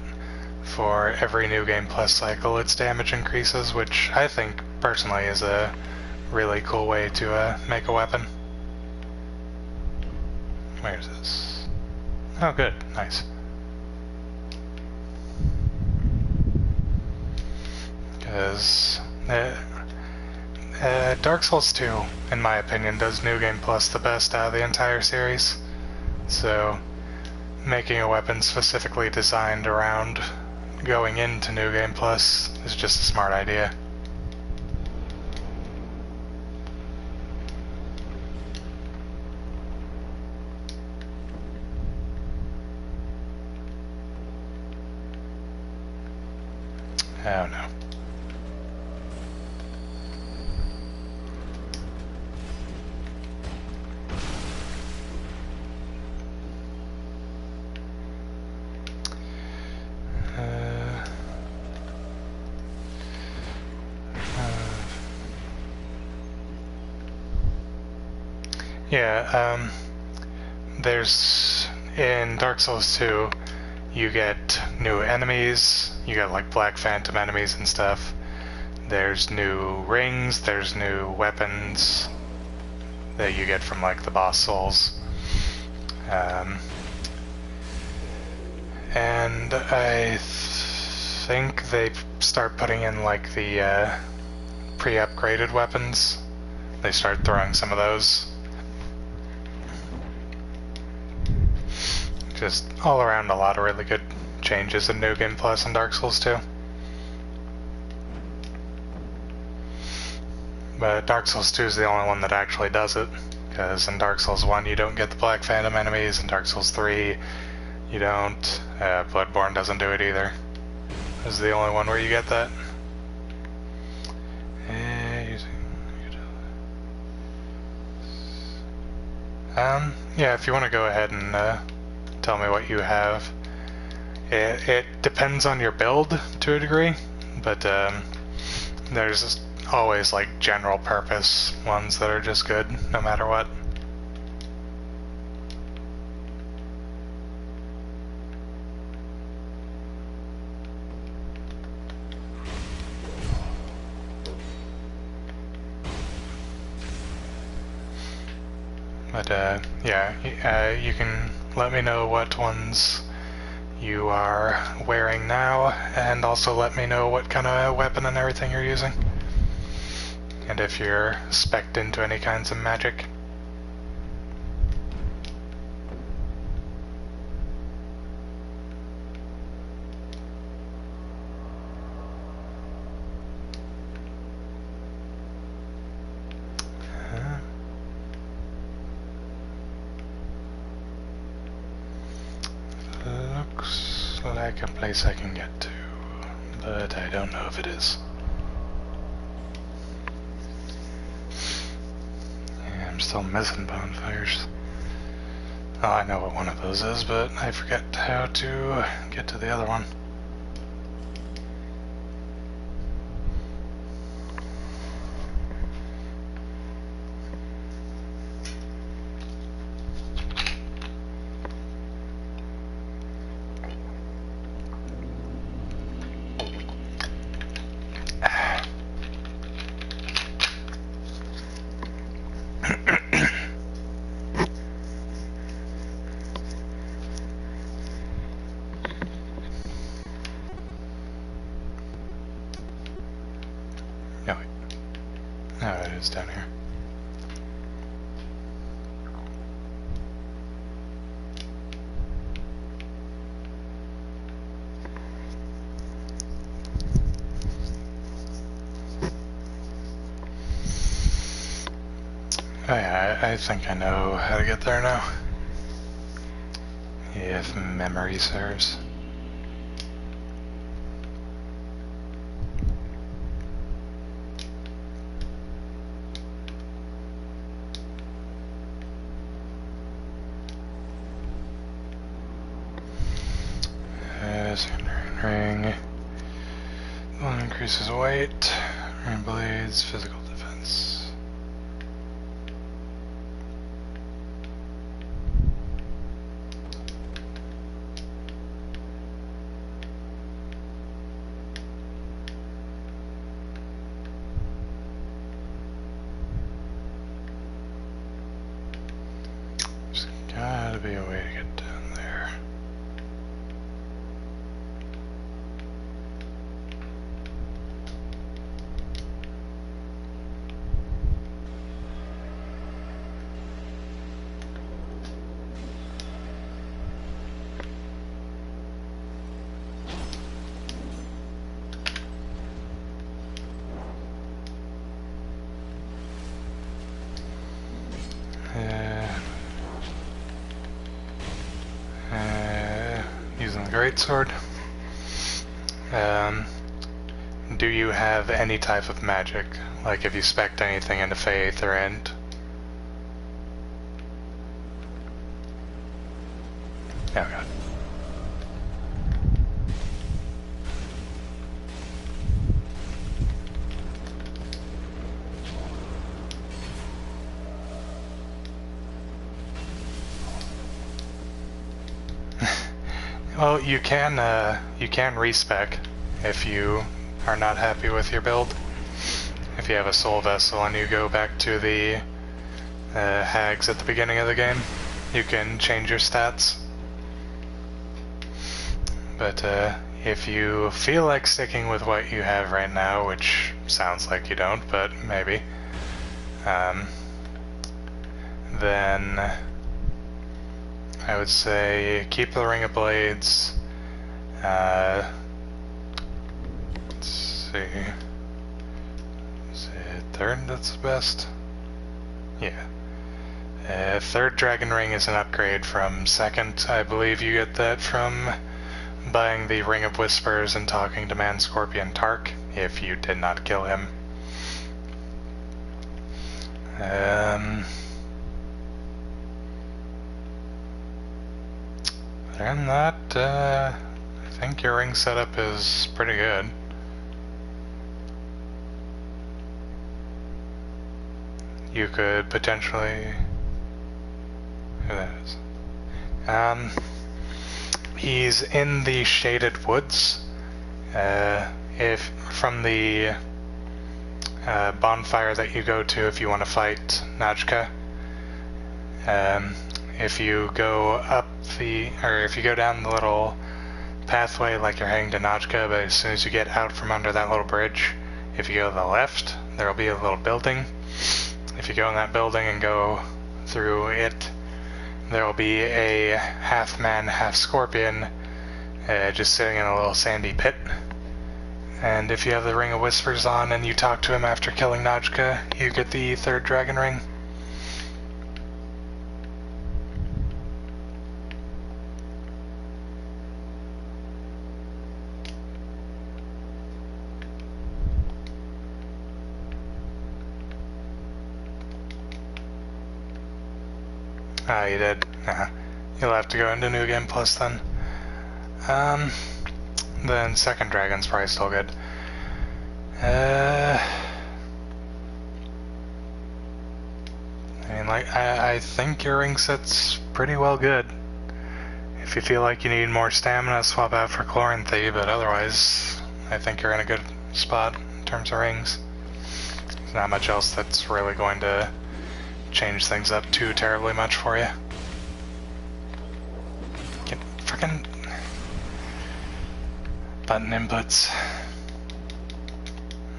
for every New Game Plus cycle, its damage increases, which I think, personally, is a really cool way to make a weapon. Where is this? Oh, good. Nice. Because Dark Souls 2, in my opinion, does New Game Plus the best out of the entire series. So, making a weapon specifically designed around going into New Game Plus is just a smart idea. Oh no. Yeah, there's, in Dark Souls 2, you get new enemies, you get like Black Phantom enemies and stuff. There's new rings, there's new weapons that you get from like the boss souls. And I think they start putting in like the pre-upgraded weapons. They start throwing some of those. Just all around a lot of really good changes in New Game Plus and Dark Souls 2. But Dark Souls 2 is the only one that actually does it, because in Dark Souls 1 you don't get the Black Phantom enemies, in Dark Souls 3 you don't, Bloodborne doesn't do it either. This is the only one where you get that. Yeah, if you want to go ahead and tell me what you have. It depends on your build to a degree, but there's always like general purpose ones that are just good no matter what. But yeah, you can let me know what ones you are wearing now, and also let me know what kind of weapon and everything you're using. And if you're spec'd into any kinds of magic. Looks like a place I can get to, but I don't know if it is. Yeah, I'm still missing bonfires. Oh, I know what one of those is, but I forget how to get to the other one. No, wait. No, it is down here. Oh yeah, I think I know how to get there now. If memory serves. Ring. One increases weight. Ring blades, physical defense. greatsword. Do you have any type of magic? Like if you spec'd anything into Faith or Int? Oh god. Well, you can respec if you are not happy with your build. If you have a soul vessel and you go back to the hags at the beginning of the game, you can change your stats. But if you feel like sticking with what you have right now, which sounds like you don't, but maybe, then I would say keep the Ring of Blades. Let's see. Is it third that's the best? Yeah. Third Dragon Ring is an upgrade from second. I believe you get that from buying the Ring of Whispers and talking to Man Scorpion Tark, if you did not kill him. Other than that, I think your ring setup is pretty good. You could potentially... who that is? He's in the Shaded Woods. If from the bonfire that you go to if you want to fight Najka. If you go up if you go down the little pathway like you're heading to Najka, but as soon as you get out from under that little bridge, if you go to the left, there'll be a little building. If you go in that building and go through it, there'll be a half-man, half-scorpion just sitting in a little sandy pit. And if you have the Ring of Whispers on and you talk to him after killing Najka, you get the third Dragon Ring. Ah, you did. Nah. You'll have to go into New Game Plus then. Then second Dragon's probably still good. I mean, like, I think your ring set's pretty well good. If you feel like you need more stamina, swap out for Chloranthy, but otherwise, I think you're in a good spot in terms of rings. There's not much else that's really going to change things up too terribly much for you. Get frickin' button inputs.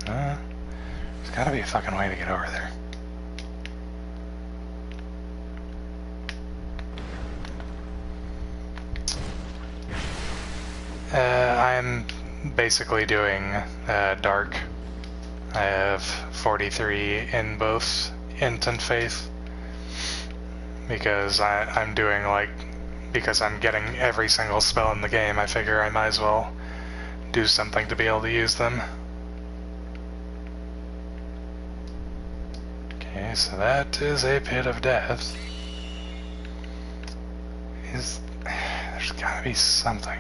There's gotta be a fucking way to get over there. I'm basically doing dark. I have 43 in both Int and Faith, because I'm doing because I'm getting every single spell in the game, I figure I might as well do something to be able to use them. Okay, so that is a Pit of Death. There's gotta be something.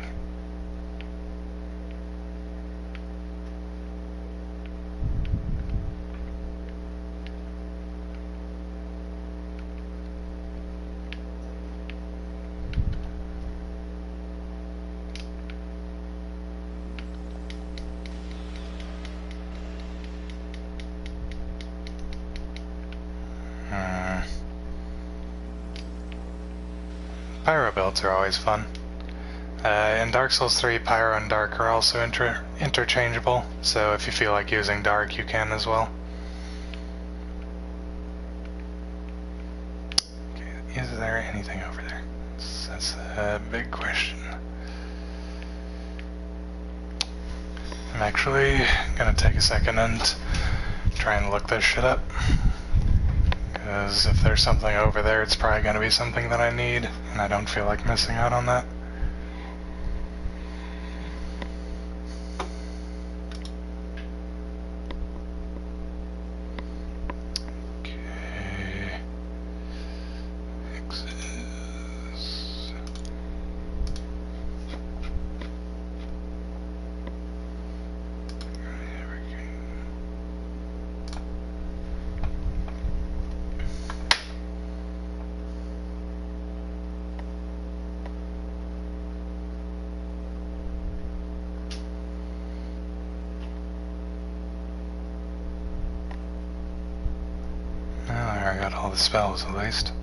Pyro builds are always fun. In Dark Souls 3, Pyro and Dark are also interchangeable, so if you feel like using Dark, you can as well. Okay, is there anything over there? That's a big question. I'm actually gonna take a second and try and look this shit up. Because if there's something over there, it's probably going to be something that I need, and I don't feel like missing out on that. got all the spells at least.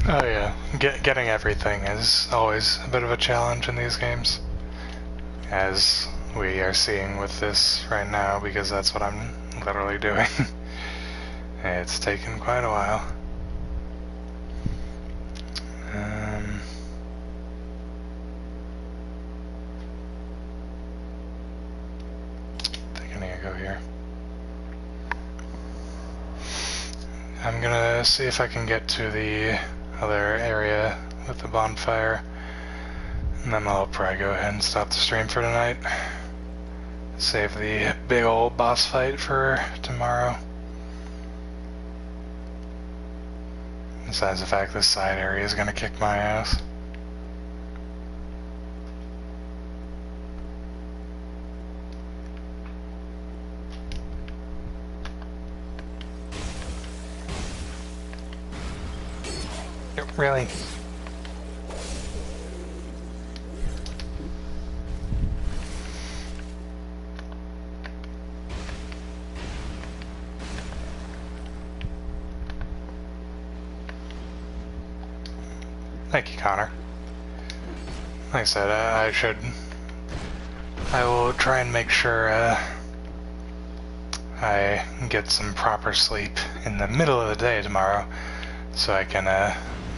Oh yeah, getting everything is always a bit of a challenge in these games, as we are seeing with this right now, because that's what I'm literally doing. It's taken quite a while. I think I need to go here. I'm gonna see if I can get to the other area with the bonfire, and then I'll probably go ahead and stop the stream for tonight. Save the big old boss fight for tomorrow. Besides the fact this side area is gonna kick my ass. Really? Thank you, Connor. Like I said, I will try and make sure I get some proper sleep in the middle of the day tomorrow, so I can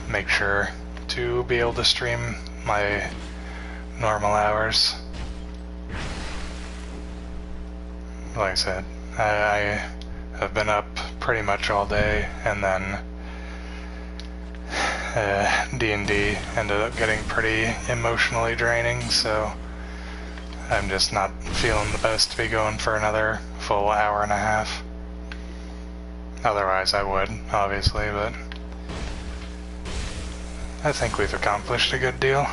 make sure to be able to stream my normal hours. Like I said, I have been up pretty much all day, and then D&D ended up getting pretty emotionally draining, so I'm just not feeling the best to be going for another full hour and a half. Otherwise I would, obviously, but I think we've accomplished a good deal.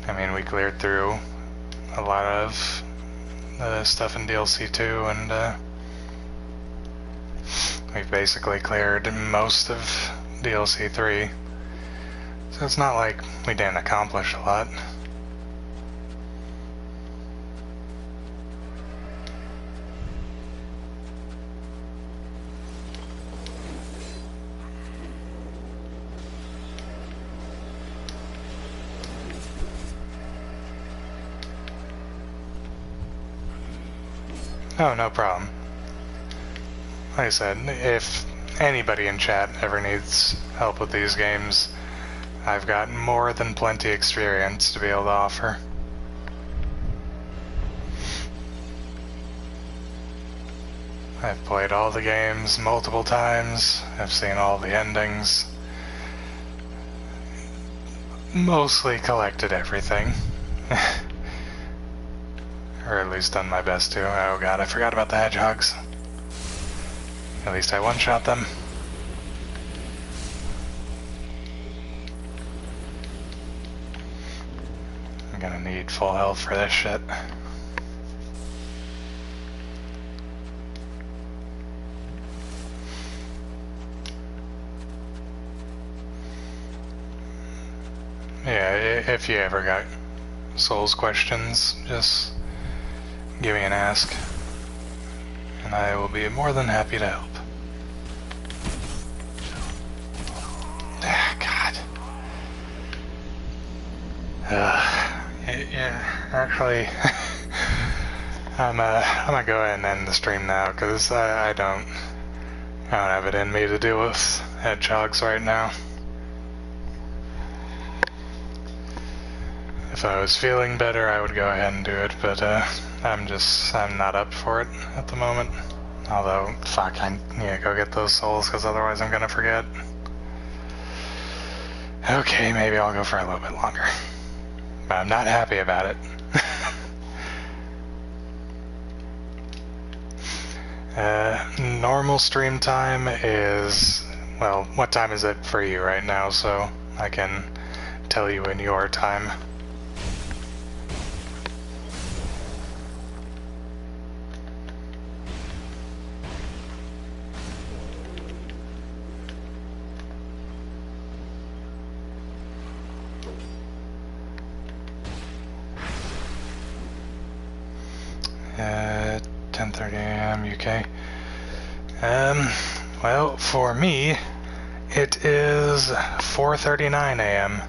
I mean, we cleared through a lot of stuff in DLC 2, and we've basically cleared most of DLC 3. So it's not like we didn't accomplish a lot. Oh, no problem. Like I said, if anybody in chat ever needs help with these games, I've got more than plenty experience to be able to offer. I've played all the games multiple times, I've seen all the endings, mostly collected everything. Or at least done my best to. Oh god, I forgot about the hedgehogs. At least I one-shot them. I'm gonna need full health for this shit. yeah, if you ever got Souls questions, just give me an ask, and I will be more than happy to help. Ah, God. Yeah, actually, I'm gonna go ahead and end the stream now, because I don't have it in me to deal with hedgehogs right now. If I was feeling better, I would go ahead and do it, but I'm not up for it at the moment. Although, fuck, I need to go get those souls, because otherwise I'm gonna forget. Okay, maybe I'll go for a little bit longer. But I'm not happy about it. Normal stream time is, well, what time is it for you right now, so I can tell you in your time. At 10:30 a.m. UK. Well, for me, it is 4:39 a.m.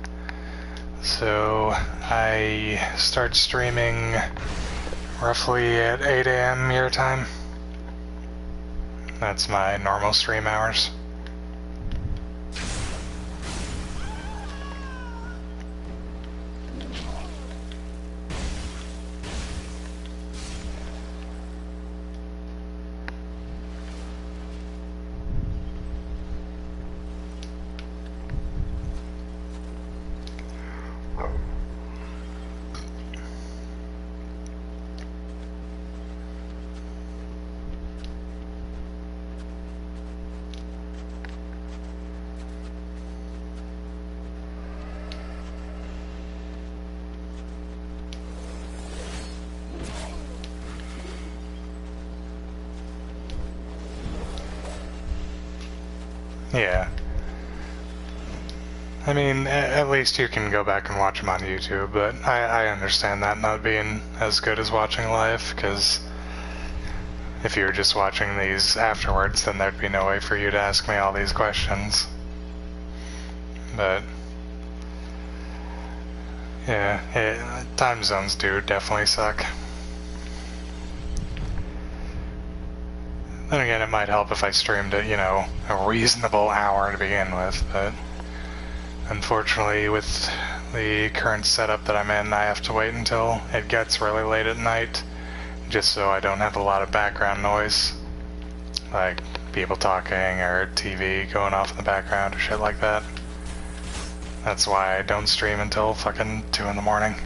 So I start streaming roughly at 8 a.m. your time. That's my normal stream hours. Yeah. I mean, at least you can go back and watch them on YouTube, but I understand that not being as good as watching live, because if you were just watching these afterwards, then there'd be no way for you to ask me all these questions. But, yeah, time zones do definitely suck. Then again, it might help if I streamed it, a reasonable hour to begin with, but unfortunately with the current setup that I'm in, I have to wait until it gets really late at night, just so I don't have a lot of background noise, like people talking or TV going off in the background or shit like that. That's why I don't stream until fucking 2 in the morning.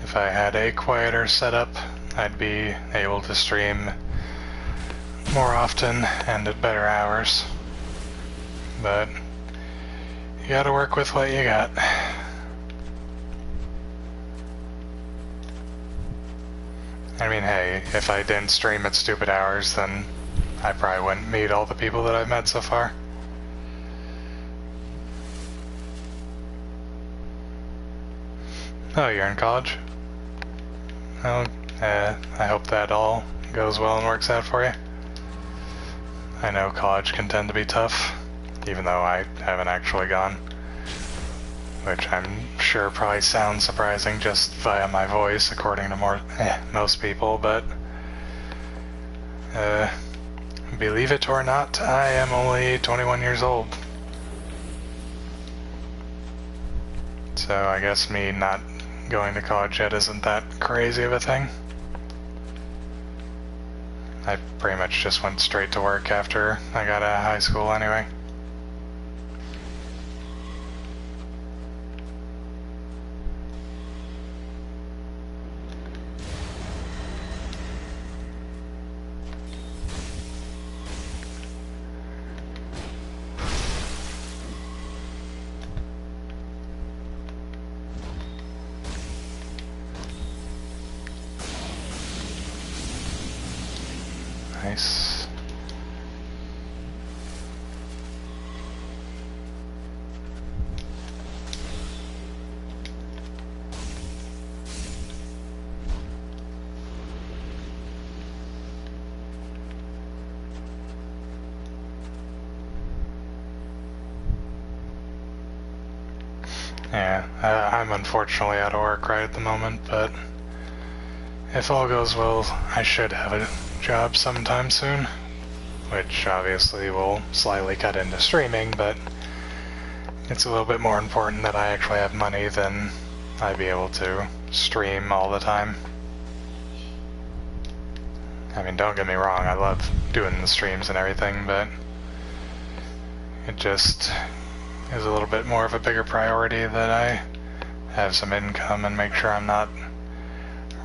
If I had a quieter setup, I'd be able to stream more often and at better hours. But you gotta work with what you got. I mean, hey, if I didn't stream at stupid hours, then I probably wouldn't meet all the people that I've met so far. Oh, you're in college? Well, I hope that all goes well and works out for you. I know college can tend to be tough, even though I haven't actually gone. Which I'm sure probably sounds surprising just via my voice, according to most people, but believe it or not, I am only 21 years old. So I guess me not going to college yet isn't that crazy of a thing. I pretty much just went straight to work after I got out of high school anyway. Yeah, I'm unfortunately out of work right at the moment, but if all goes well, I should have a job sometime soon, which obviously will slightly cut into streaming, but it's a little bit more important that I actually have money than I be able to stream all the time. I mean, don't get me wrong, I love doing the streams and everything, but it just is a little bit more of a bigger priority that I have some income and make sure I'm not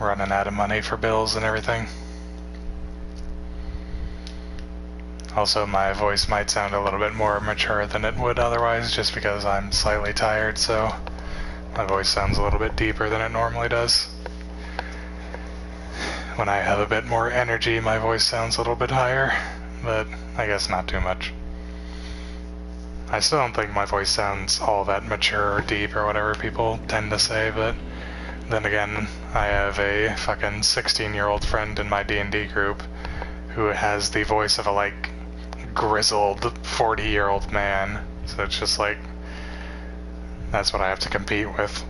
running out of money for bills and everything. Also, my voice might sound a little bit more mature than it would otherwise, just because I'm slightly tired, so my voice sounds a little bit deeper than it normally does. When I have a bit more energy, my voice sounds a little bit higher, but I guess not too much. I still don't think my voice sounds all that mature or deep or whatever people tend to say, but then again, I have a fucking 16-year-old friend in my D&D group who has the voice of a, like, grizzled 40-year-old man, so it's just like, that's what I have to compete with.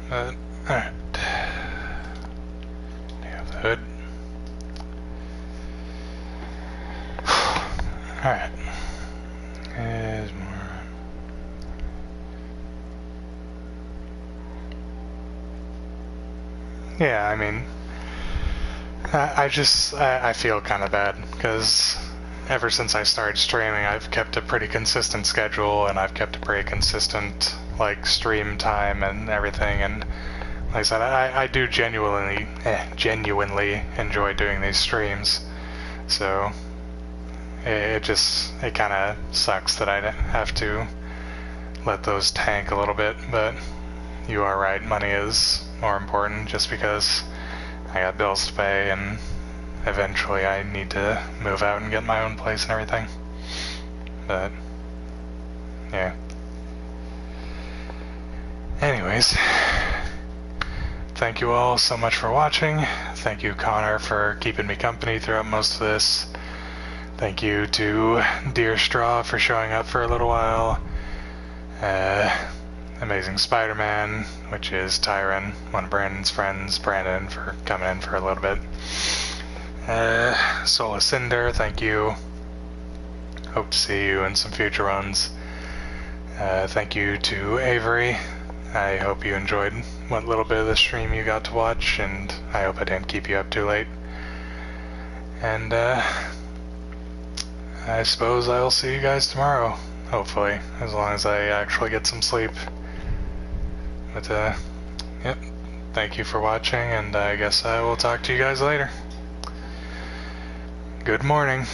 But, alright. Do you have the hood? Alright. There's more. Yeah, I mean, I feel kind of bad, because ever since I started streaming, I've kept a pretty consistent schedule, and I've kept a pretty consistent, like, stream time and everything, and like I said, I do genuinely enjoy doing these streams, so it kind of sucks that I have to let those tank a little bit, but you are right, money is more important, just because I got bills to pay, and eventually I need to move out and get my own place and everything. But yeah. Anyways, thank you all so much for watching. Thank you, Connor, for keeping me company throughout most of this. Thank you to Dear Straw for showing up for a little while. Amazing Spider-Man, which is Tyron, one of Brandon's friends, Brandon, for coming in for a little bit. Sola Cinder, thank you. Hope to see you in some future runs. Thank you to Avery. I hope you enjoyed what little bit of the stream you got to watch, and I hope I didn't keep you up too late. And I suppose I'll see you guys tomorrow, hopefully, as long as I actually get some sleep. But yep, thank you for watching, and I guess I will talk to you guys later. Good morning.